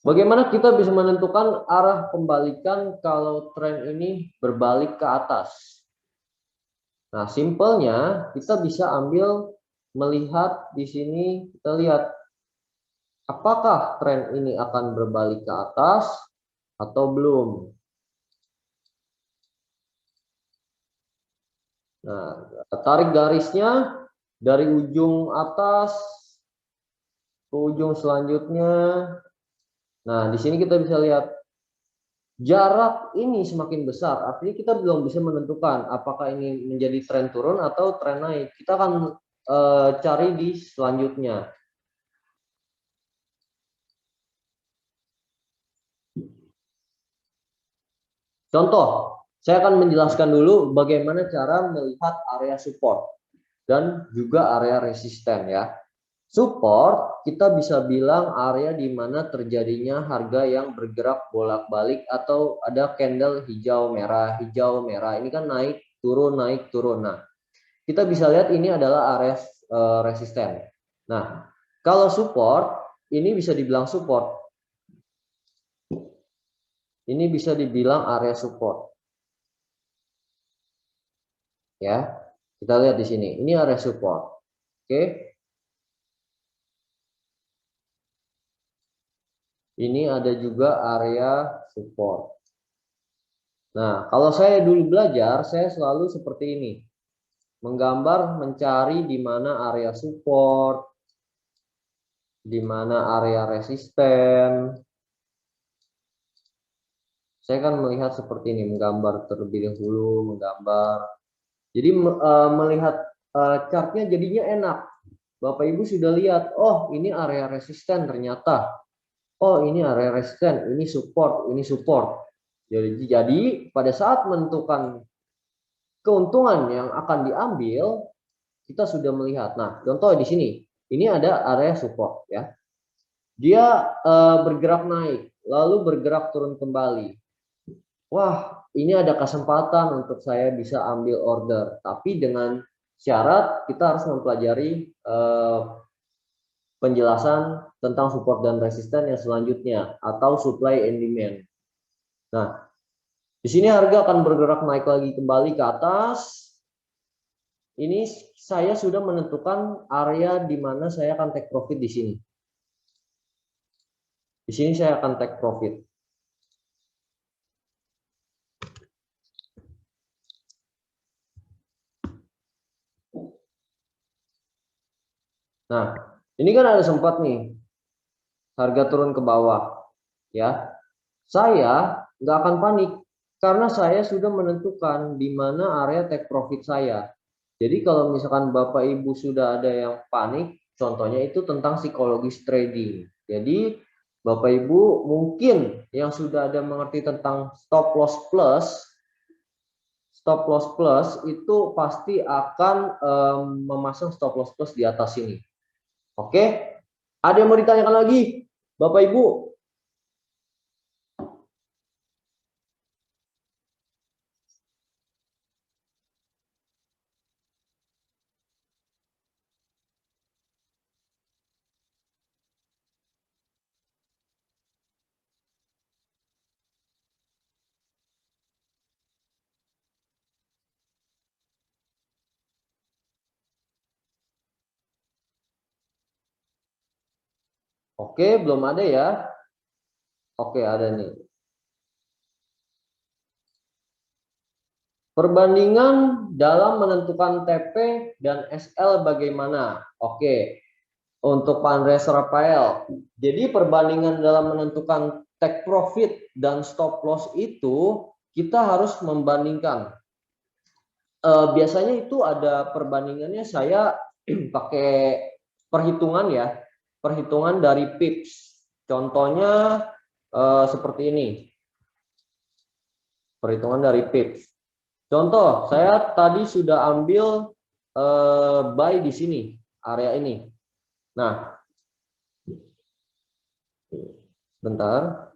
bagaimana kita bisa menentukan arah pembalikan kalau tren ini berbalik ke atas? Nah, simpelnya kita bisa ambil melihat di sini, kita lihat apakah tren ini akan berbalik ke atas atau belum. Nah, tarik garisnya dari ujung atas ke ujung selanjutnya. Nah, di sini kita bisa lihat jarak ini semakin besar, artinya kita belum bisa menentukan apakah ini menjadi tren turun atau tren naik. Kita akan cari di selanjutnya. Contoh, saya akan menjelaskan dulu bagaimana cara melihat area support dan juga area resisten ya. Support kita bisa bilang area di mana terjadinya harga yang bergerak bolak-balik atau ada candle hijau merah. Ini kan naik turun naik turun. Nah, kita bisa lihat ini adalah area resisten. Nah, kalau support, ini bisa dibilang support. Ini bisa dibilang area support. Ya, kita lihat di sini. Ini area support. Oke. Ini ada juga area support. Nah, kalau saya dulu belajar, saya selalu seperti ini. Menggambar, mencari di mana area support, di mana area resisten. Saya kan melihat seperti ini, menggambar terlebih dahulu, menggambar. Jadi melihat chartnya jadinya enak. Bapak Ibu sudah lihat, oh ini area resisten ternyata. Oh ini area resisten, ini support, ini support. Jadi pada saat menentukan keuntungan yang akan diambil, kita sudah melihat. Nah, contoh di sini, ini ada area support ya. Dia bergerak naik, lalu bergerak turun kembali. Wah, ini ada kesempatan untuk saya bisa ambil order, tapi dengan syarat kita harus mempelajari penjelasan tentang support dan resisten yang selanjutnya atau supply and demand. Nah, di sini harga akan bergerak naik lagi kembali ke atas. Ini saya sudah menentukan area di mana saya akan take profit di sini. Di sini saya akan take profit. Nah, ini kan ada sempat nih harga turun ke bawah, ya. Saya nggak akan panik karena saya sudah menentukan di mana area take profit saya. Jadi kalau misalkan Bapak Ibu sudah ada yang panik, contohnya itu tentang psikologis trading. Jadi Bapak Ibu mungkin yang sudah ada mengerti tentang stop loss plus itu pasti akan memasang stop loss plus di atas sini. Oke, ada yang mau ditanyakan lagi, Bapak Ibu? Oke, belum ada ya? Oke, ada nih. Perbandingan dalam menentukan TP dan SL bagaimana? Oke, untuk Pak Andreas Rafael. Jadi perbandingan dalam menentukan take profit dan stop loss itu kita harus membandingkan. Biasanya itu ada perbandingannya saya pakai perhitungan ya, perhitungan dari pips. Contohnya seperti ini, perhitungan dari pips. Contoh, saya tadi sudah ambil buy di sini, area ini. Nah, bentar.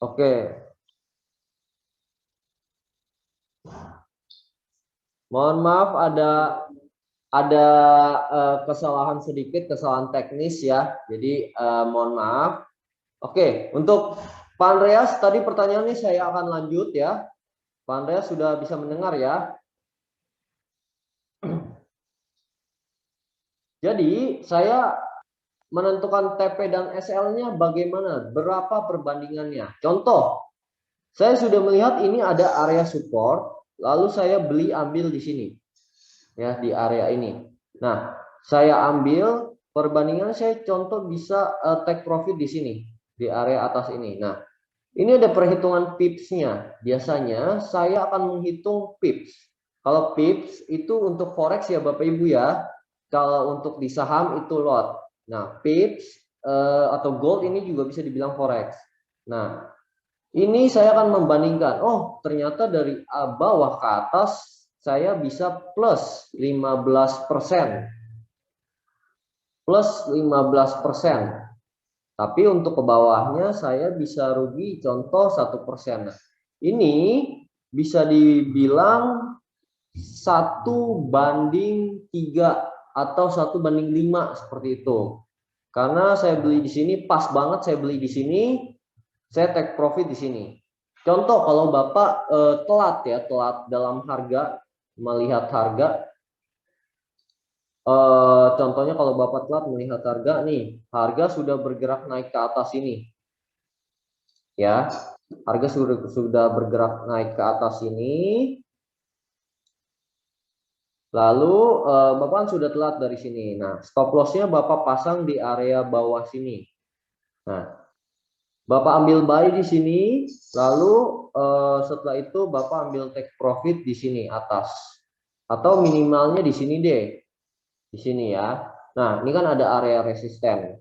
Oke. Mohon maaf ada kesalahan sedikit, kesalahan teknis ya. Jadi mohon maaf. Oke, untuk Pak Andreas tadi pertanyaannya saya akan lanjut ya. Pak Andreas sudah bisa mendengar ya. Jadi saya menentukan TP dan SL-nya bagaimana? Berapa perbandingannya? Contoh, saya sudah melihat ini ada area support, lalu saya beli ambil di sini. Ya, di area ini. Nah, saya ambil perbandingan saya contoh bisa take profit di sini, di area atas ini. Nah, Ini ada perhitungan pips-nya. Biasanya saya akan menghitung pips. Kalau pips itu untuk forex ya Bapak Ibu ya. Kalau untuk di saham itu lot. Nah, pips atau gold ini juga bisa dibilang forex. Nah, ini saya akan membandingkan. Oh, ternyata dari bawah ke atas saya bisa plus 15%. Plus 15%. Tapi untuk ke bawahnya saya bisa rugi contoh 1%. Ini bisa dibilang 1:3 atau 1:5 seperti itu. Karena saya beli di sini pas banget, saya beli di sini, saya take profit di sini. Contoh kalau Bapak telat dalam harga, melihat harga. Contohnya kalau Bapak telat melihat harga nih, harga sudah bergerak naik ke atas ini. Ya, harga sudah bergerak naik ke atas ini. Lalu Bapak sudah telat dari sini. Nah, stop lossnya Bapak pasang di area bawah sini. Nah, Bapak ambil buy di sini, lalu setelah itu Bapak ambil take profit di sini atas. Atau minimalnya di sini deh. Di sini ya. Nah, ini kan ada area resisten.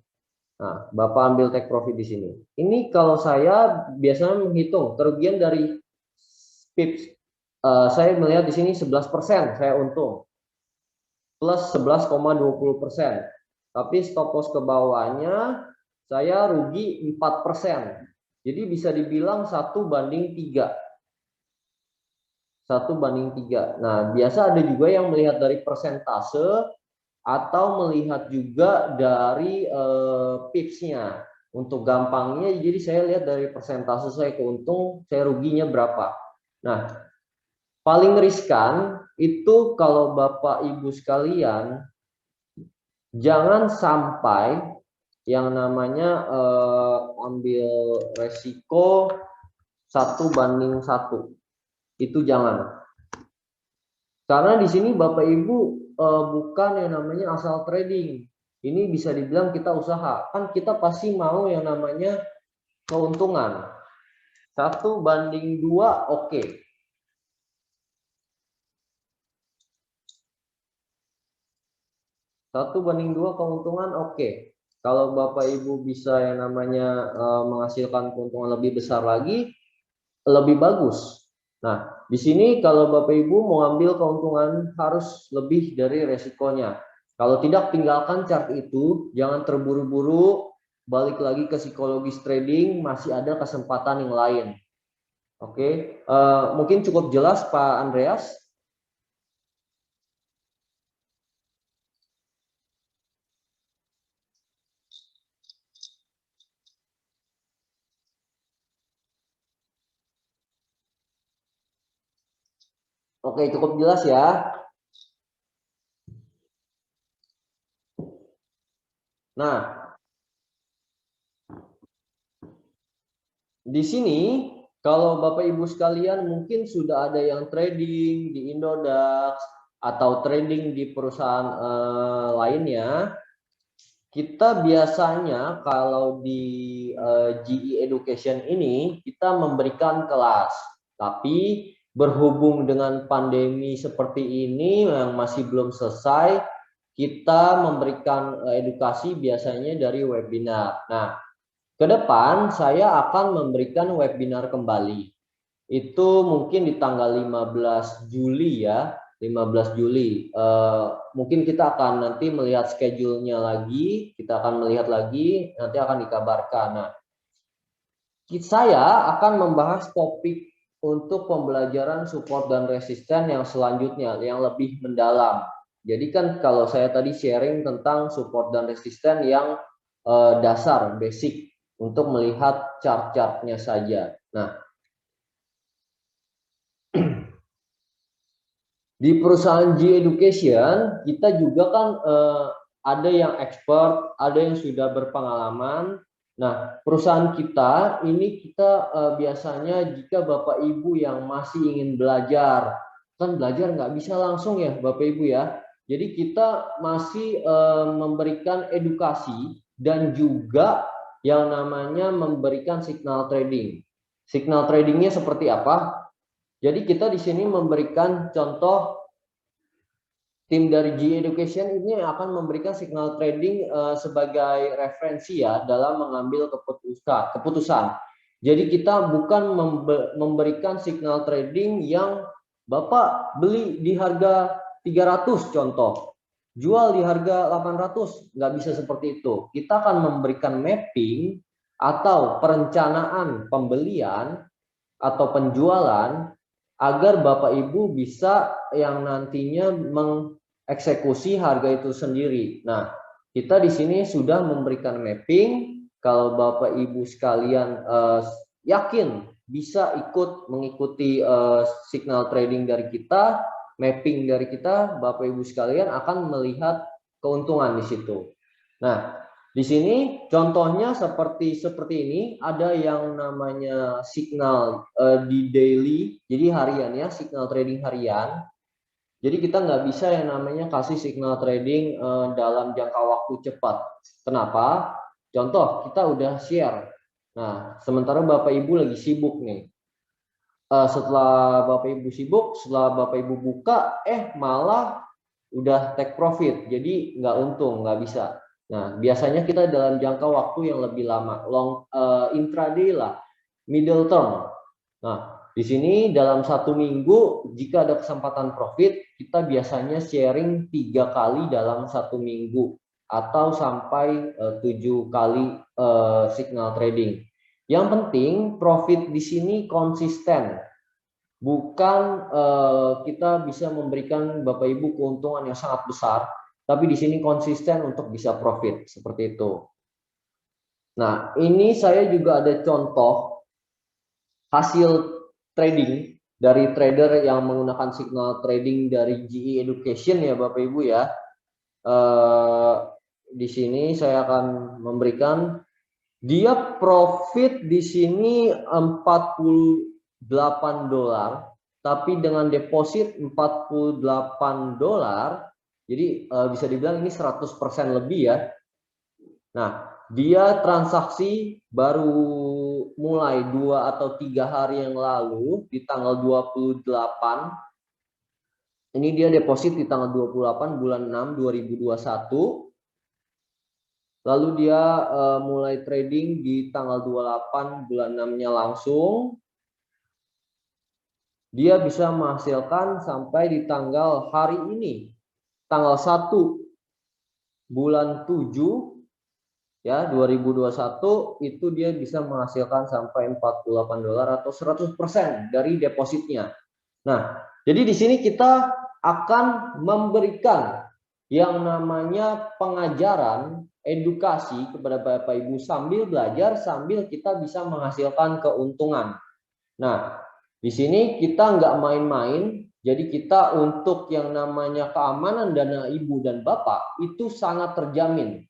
Nah, Bapak ambil take profit di sini. Ini kalau saya biasanya menghitung kerugian dari pips. Saya melihat di sini 11% saya untung. Plus 11,20%. Tapi stop loss ke bawahnya saya rugi 4%. Jadi bisa dibilang 1:3. 1:3. Nah, biasa ada juga yang melihat dari persentase atau melihat juga dari pips-nya. Untuk gampangnya, jadi saya lihat dari persentase saya keuntung, saya ruginya berapa. Nah, paling riskan itu kalau Bapak Ibu sekalian, jangan sampai yang namanya ambil resiko 1:1. Itu jangan. Karena di sini Bapak Ibu bukan yang namanya asal trading. Ini bisa dibilang kita usaha. Kan kita pasti mau yang namanya keuntungan. 1:2 oke. 1:2 keuntungan oke. Kalau Bapak Ibu bisa yang namanya menghasilkan keuntungan lebih besar lagi, lebih bagus. Nah, di sini kalau Bapak Ibu mau ambil keuntungan harus lebih dari resikonya. Kalau tidak, tinggalkan chart itu, jangan terburu-buru, balik lagi ke psikologis trading, masih ada kesempatan yang lain. Oke, mungkin cukup jelas Pak Andreas. Oke, cukup jelas ya. Nah, di sini kalau Bapak Ibu sekalian mungkin sudah ada yang trading di Indodax atau trading di perusahaan lainnya, kita biasanya kalau di GE Education ini kita memberikan kelas, tapi berhubung dengan pandemi seperti ini yang masih belum selesai, kita memberikan edukasi biasanya dari webinar. Nah, ke depan saya akan memberikan webinar kembali. Itu mungkin di tanggal 15 Juli ya, 15 Juli. Mungkin kita akan nanti melihat schedule-nya lagi, kita akan melihat lagi, nanti akan dikabarkan. Nah, saya akan membahas topik untuk pembelajaran support dan resisten yang selanjutnya, yang lebih mendalam. Jadi kan kalau saya tadi sharing tentang support dan resisten yang dasar, basic, untuk melihat chart-chartnya saja. Nah, di perusahaan G Education kita juga kan ada yang expert, ada yang sudah berpengalaman. Nah, perusahaan kita ini kita biasanya jika Bapak Ibu yang masih ingin belajar, kan belajar nggak bisa langsung ya Bapak Ibu ya. Jadi kita masih memberikan edukasi dan juga yang namanya memberikan signal trading. Signal tradingnya seperti apa? Jadi kita di sini memberikan contoh, tim dari GE Education ini akan memberikan signal trading sebagai referensi ya dalam mengambil keputusan. Jadi kita bukan memberikan signal trading yang Bapak beli di harga 300 contoh, jual di harga 800, nggak bisa seperti itu. Kita akan memberikan mapping atau perencanaan pembelian atau penjualan agar Bapak Ibu bisa yang nantinya mengeksekusi harga itu sendiri. Nah, kita di sini sudah memberikan mapping. Kalau Bapak Ibu sekalian yakin bisa mengikuti signal trading dari kita, mapping dari kita, Bapak Ibu sekalian akan melihat keuntungan di situ. Nah, di sini contohnya seperti ini, ada yang namanya signal di daily, jadi harian ya, signal trading harian. Jadi kita nggak bisa yang namanya kasih signal trading dalam jangka waktu cepat. Kenapa? Contoh, kita udah share. Nah, sementara Bapak Ibu lagi sibuk nih. Setelah Bapak Ibu sibuk, setelah Bapak Ibu buka, malah udah take profit. Jadi nggak untung, nggak bisa. Nah, biasanya kita dalam jangka waktu yang lebih lama, intraday lah, middle term. Nah, di sini dalam 1 minggu, jika ada kesempatan profit, kita biasanya sharing 3 kali dalam 1 minggu atau sampai 7 kali signal trading. Yang penting profit di sini konsisten, bukan kita bisa memberikan Bapak Ibu keuntungan yang sangat besar, tapi di sini konsisten untuk bisa profit seperti itu. Nah, ini saya juga ada contoh hasil trading dari trader yang menggunakan signal trading dari GE Education ya Bapak Ibu ya. Di sini saya akan memberikan dia profit di sini $48, tapi dengan deposit $48, jadi bisa dibilang ini 100% lebih ya. Nah, dia transaksi baru mulai 2 atau 3 hari yang lalu di tanggal 28. Ini dia deposit di tanggal 28 bulan 6 2021. Lalu dia mulai trading di tanggal 28 bulan 6-nya langsung. Dia bisa menghasilkan sampai di tanggal hari ini, tanggal 1 bulan 7 ya 2021, itu dia bisa menghasilkan sampai $48 atau 100% dari depositnya. Nah, jadi di sini kita akan memberikan yang namanya pengajaran, edukasi kepada Bapak Ibu sambil belajar, sambil kita bisa menghasilkan keuntungan. Nah, di sini kita nggak main-main, jadi kita untuk yang namanya keamanan dana Ibu dan Bapak itu sangat terjamin.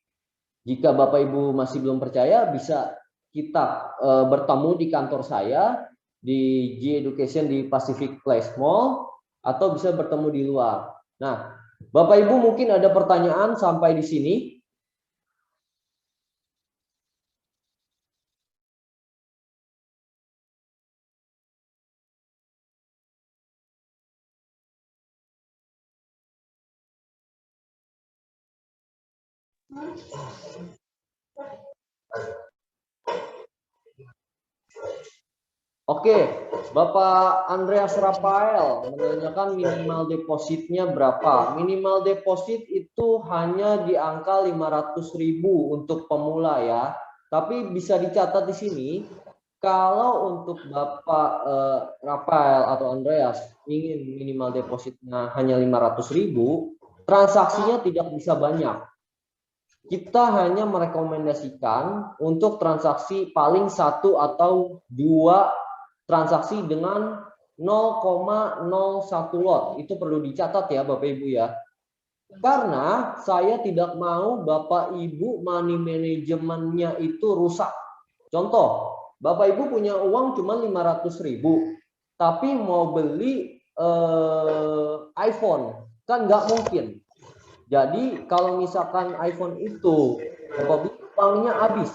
Jika Bapak Ibu masih belum percaya, bisa kita bertemu di kantor saya di GE Education di Pacific Place Mall, atau bisa bertemu di luar. Nah, Bapak Ibu mungkin ada pertanyaan sampai di sini. Oke, Bapak Andreas Rafael menanyakan minimal depositnya berapa. Minimal deposit itu hanya di angka 500.000 untuk pemula ya. Tapi bisa dicatat di sini, kalau untuk Bapak Rafael atau Andreas ingin minimal depositnya hanya 500.000, transaksinya tidak bisa banyak. Kita hanya merekomendasikan untuk transaksi paling 1 atau 2 transaksi dengan 0,01 lot. Itu perlu dicatat ya Bapak Ibu ya. Karena saya tidak mau Bapak Ibu money manajemennya itu rusak. Contoh, Bapak Ibu punya uang cuma 500.000, tapi mau beli iPhone, kan nggak mungkin. Jadi kalau misalkan iPhone itu Bapak beli, uangnya habis.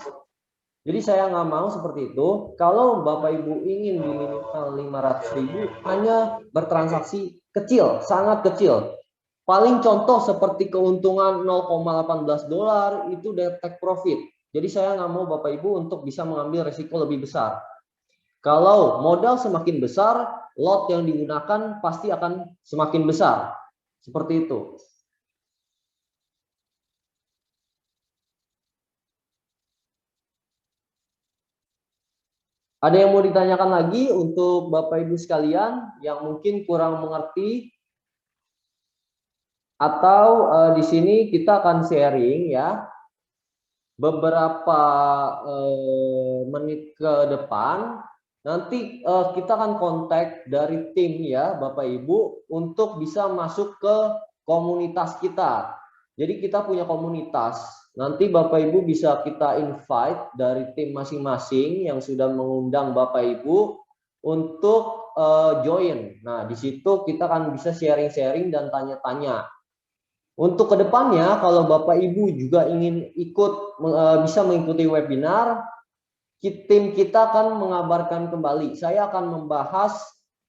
Jadi saya nggak mau seperti itu. Kalau Bapak Ibu ingin di minimal 500.000, hanya bertransaksi kecil, sangat kecil. Paling contoh seperti keuntungan 0,18 dolar itu udah take profit. Jadi saya nggak mau Bapak Ibu untuk bisa mengambil risiko lebih besar. Kalau modal semakin besar, lot yang digunakan pasti akan semakin besar. Seperti itu. Ada yang mau ditanyakan lagi untuk Bapak Ibu sekalian yang mungkin kurang mengerti, atau di sini kita akan sharing ya beberapa menit ke depan. Nanti kita akan kontak dari tim ya Bapak Ibu untuk bisa masuk ke komunitas kita. Jadi kita punya komunitas. Nanti Bapak Ibu bisa kita invite dari tim masing-masing yang sudah mengundang Bapak Ibu untuk join. Nah, di situ kita akan bisa sharing-sharing dan tanya-tanya. Untuk kedepannya, kalau Bapak Ibu juga ingin ikut bisa mengikuti webinar, tim kita akan mengabarkan kembali. Saya akan membahas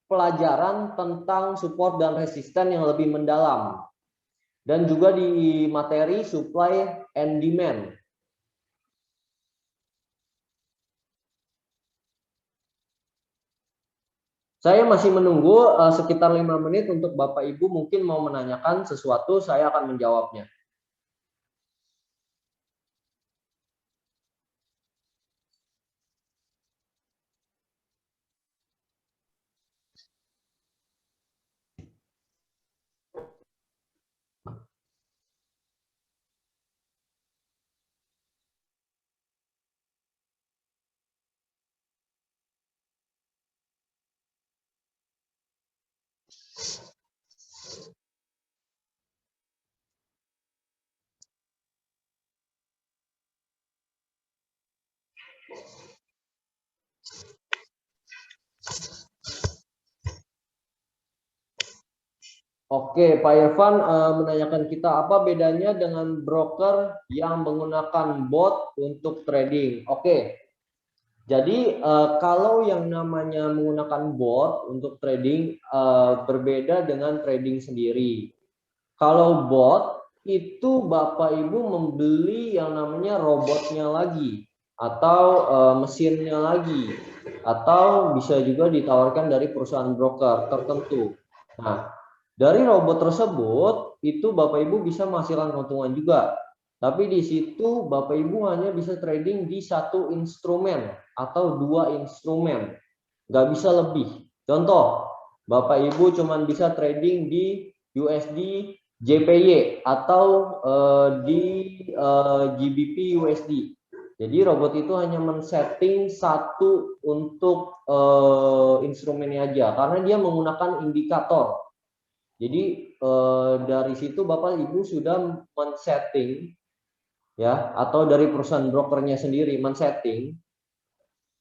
pelajaran tentang support dan resisten yang lebih mendalam, dan juga di materi supply and demand. Saya masih menunggu sekitar 5 menit untuk Bapak Ibu mungkin mau menanyakan sesuatu, saya akan menjawabnya. Oke, Pak Irfan menanyakan kita apa bedanya dengan broker yang menggunakan bot untuk trading. Oke, jadi kalau yang namanya menggunakan bot untuk trading berbeda dengan trading sendiri. Kalau bot itu Bapak Ibu membeli yang namanya robotnya lagi atau mesinnya lagi, atau bisa juga ditawarkan dari perusahaan broker tertentu. Nah, dari robot tersebut itu Bapak Ibu bisa menghasilkan keuntungan juga. Tapi di situ Bapak Ibu hanya bisa trading di satu instrumen atau dua instrumen, nggak bisa lebih. Contoh, Bapak Ibu cuma bisa trading di USD JPY atau di GBP USD. Jadi robot itu hanya men-setting satu untuk instrumennya aja, karena dia menggunakan indikator. Jadi dari situ Bapak Ibu sudah men-setting ya, atau dari perusahaan brokernya sendiri men-setting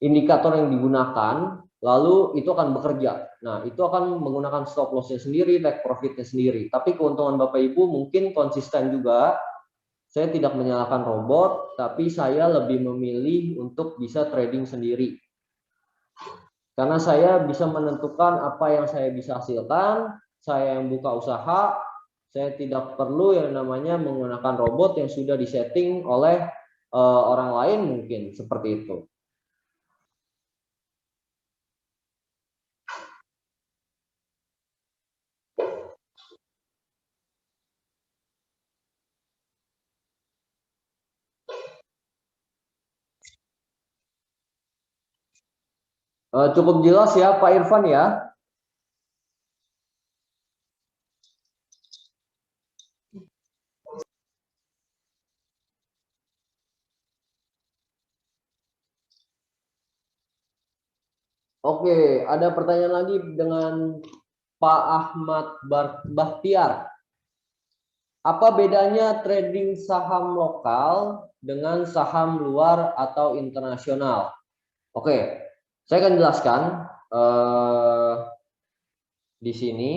indikator yang digunakan, lalu itu akan bekerja. Nah, itu akan menggunakan stop loss-nya sendiri, take profit-nya sendiri. Tapi keuntungan Bapak Ibu mungkin konsisten juga. Saya tidak menyalahkan robot, tapi saya lebih memilih untuk bisa trading sendiri. Karena saya bisa menentukan apa yang saya bisa hasilkan, saya yang buka usaha, saya tidak perlu yang namanya menggunakan robot yang sudah disetting oleh orang lain mungkin, seperti itu. Cukup jelas ya Pak Irfan ya. Oke, ada pertanyaan lagi dengan Pak Ahmad Bahtiar. Apa bedanya trading saham lokal dengan saham luar atau internasional? Oke, saya akan jelaskan di sini.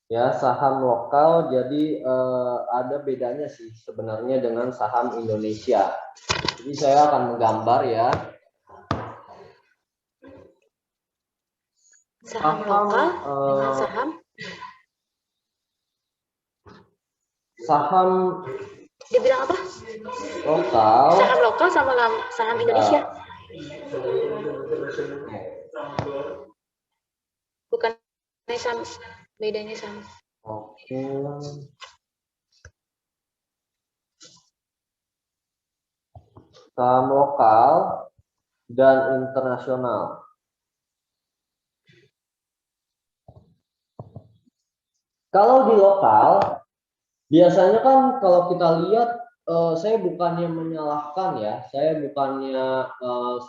Ya, saham lokal jadi ada bedanya sih sebenarnya dengan saham Indonesia. Jadi saya akan menggambar ya. Saham lokal dengan saham dibilang apa? lokal. Saham lokal sama saham Indonesia. Bukan sama, bedanya sama. Oke. Saham lokal dan internasional. Kalau di lokal, biasanya kan kalau kita lihat, saya bukannya menyalahkan ya, saya bukannya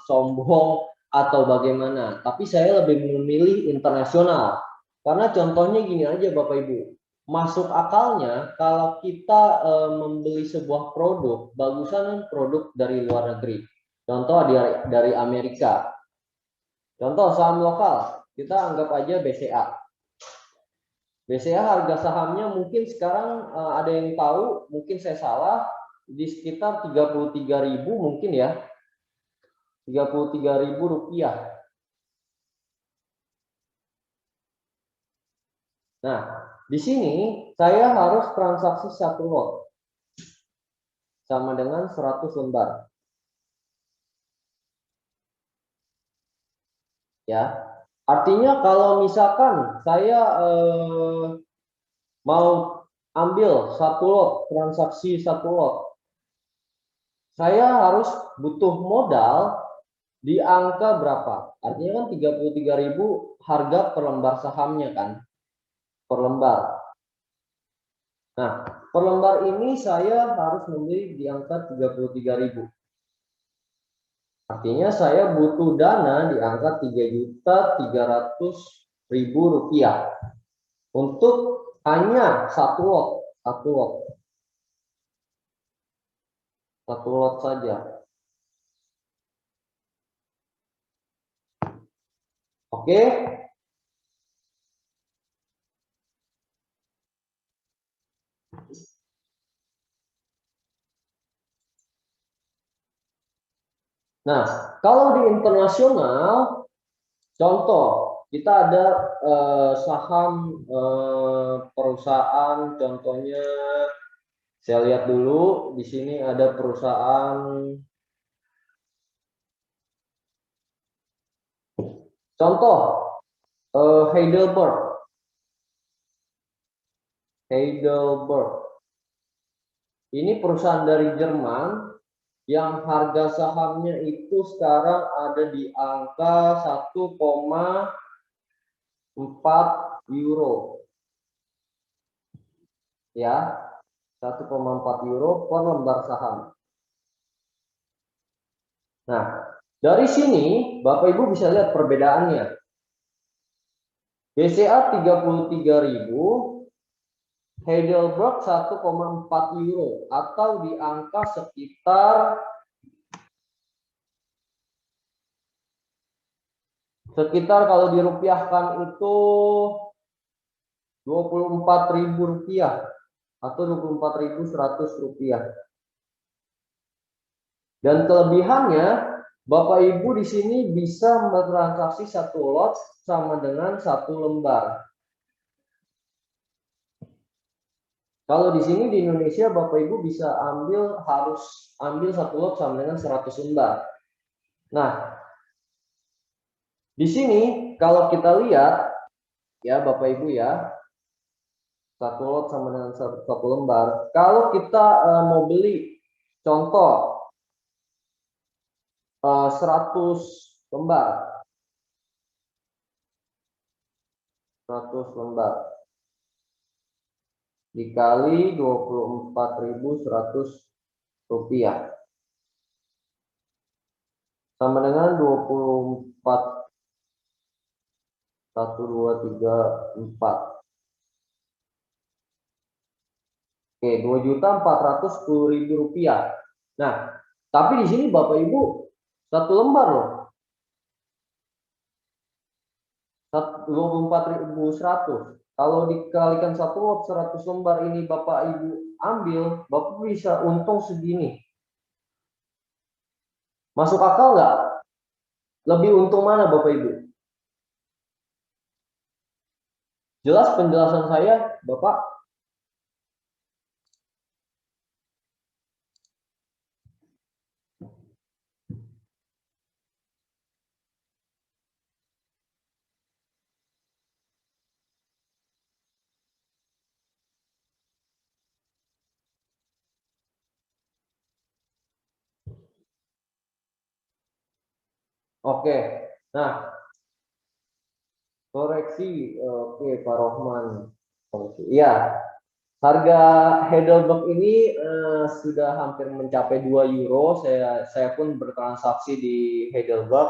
sombong atau bagaimana, tapi saya lebih memilih internasional. Karena contohnya gini aja Bapak Ibu, masuk akalnya kalau kita membeli sebuah produk, bagusan produk dari luar negeri. Contoh dari Amerika. Contoh saham lokal, kita anggap aja BCA. BCA harga sahamnya mungkin sekarang ada yang tahu, mungkin saya salah, di sekitar 33.000 mungkin ya. 33.000 rupiah. Nah, di sini saya harus transaksi satu lot. Sama dengan 100 lembar. Ya. Artinya kalau misalkan saya mau ambil satu lot, transaksi satu lot, saya harus butuh modal di angka berapa? Artinya kan 33.000 harga per lembar sahamnya kan, per lembar. Nah, per lembar ini saya harus membeli di angka 33.000. Artinya saya butuh dana di angka 3.300.000 rupiah untuk hanya satu lot, satu lot saja. Oke. Nah, kalau di internasional, contoh kita ada saham perusahaan, contohnya saya lihat dulu di sini ada perusahaan, contoh Heidelberg. Ini perusahaan dari Jerman yang harga sahamnya itu sekarang ada di angka 1,4 euro. Ya, 1,4 euro per lembar saham. Nah, dari sini Bapak Ibu bisa lihat perbedaannya. BCA 33.000, Heidelberg 1,4 euro atau di angka sekitar kalau dirupiahkan itu 24.000 rupiah atau 24.100 rupiah. Dan kelebihannya Bapak Ibu di sini bisa bertransaksi satu lot sama dengan satu lembar. Kalau di sini di Indonesia Bapak Ibu bisa harus ambil satu lot sama dengan 100 lembar. Nah, di sini kalau kita lihat ya Bapak Ibu ya, satu lot sama dengan satu lembar. Kalau kita mau beli contoh 100 lembar. 100 lembar dikali 24.100 rupiah sama dengan 24 1 2 3 4. Oke, 2.410.000 rupiah. Nah, tapi di sini Bapak Ibu satu lembar loh. 24.100. Kalau dikalikan 1 lot 100 lembar ini Bapak Ibu ambil, Bapak bisa untung segini. Masuk akal nggak? Lebih untung mana Bapak Ibu? Jelas penjelasan saya, Bapak? Oke. Nah, koreksi. Oke, Pak Rohman. Iya, harga Heidelberg ini sudah hampir mencapai 2 euro. Saya pun bertransaksi di Heidelberg.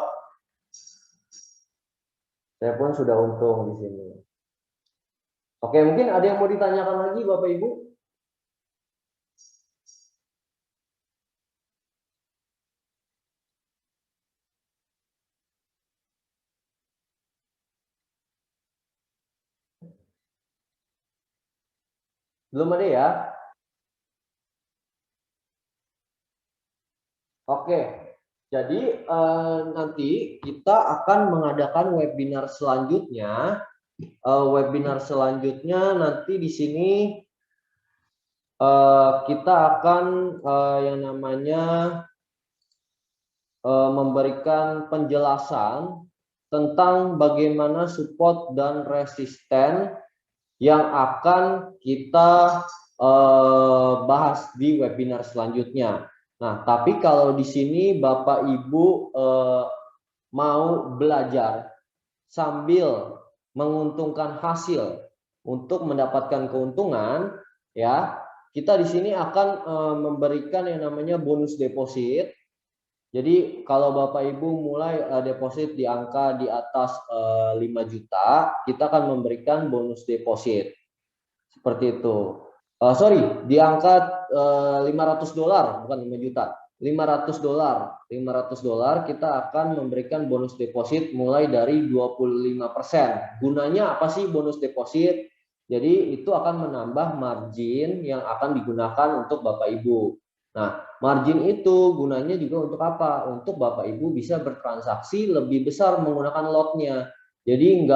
Saya pun sudah untung di sini. Oke, mungkin ada yang mau ditanyakan lagi Bapak Ibu? Belum ada ya? Oke, jadi nanti kita akan mengadakan webinar selanjutnya. Nanti di sini kita akan yang namanya memberikan penjelasan tentang bagaimana support dan resisten yang akan kita bahas di webinar selanjutnya. Nah, tapi kalau di sini Bapak Ibu mau belajar sambil menguntungkan hasil untuk mendapatkan keuntungan, ya, kita di sini akan memberikan yang namanya bonus deposit. Jadi kalau Bapak Ibu mulai deposit di angka di atas 5 juta, kita akan memberikan bonus deposit. Seperti itu. Sorry, di angka $500, bukan 5 juta. $500. $500 kita akan memberikan bonus deposit mulai dari 25%. Gunanya apa sih bonus deposit? Jadi itu akan menambah margin yang akan digunakan untuk Bapak Ibu. Nah, margin itu gunanya juga untuk apa? Untuk Bapak Ibu bisa bertransaksi lebih besar menggunakan lotnya. Jadi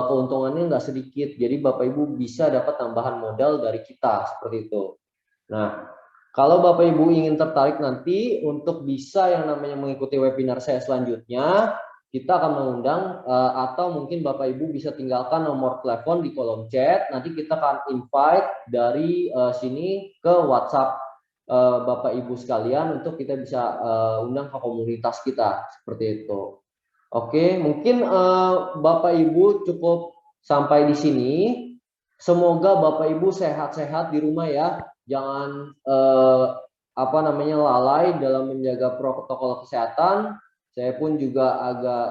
keuntungannya nggak sedikit. Jadi Bapak Ibu bisa dapat tambahan modal dari kita seperti itu. Nah, kalau Bapak Ibu ingin tertarik nanti untuk bisa yang namanya mengikuti webinar saya selanjutnya, kita akan mengundang atau mungkin Bapak Ibu bisa tinggalkan nomor telepon di kolom chat. Nanti kita akan invite dari sini ke WhatsApp Bapak Ibu sekalian untuk kita bisa undang ke komunitas kita seperti itu. Oke, mungkin Bapak Ibu cukup sampai di sini. Semoga Bapak Ibu sehat-sehat di rumah ya. Jangan lalai dalam menjaga protokol kesehatan. Saya pun juga agak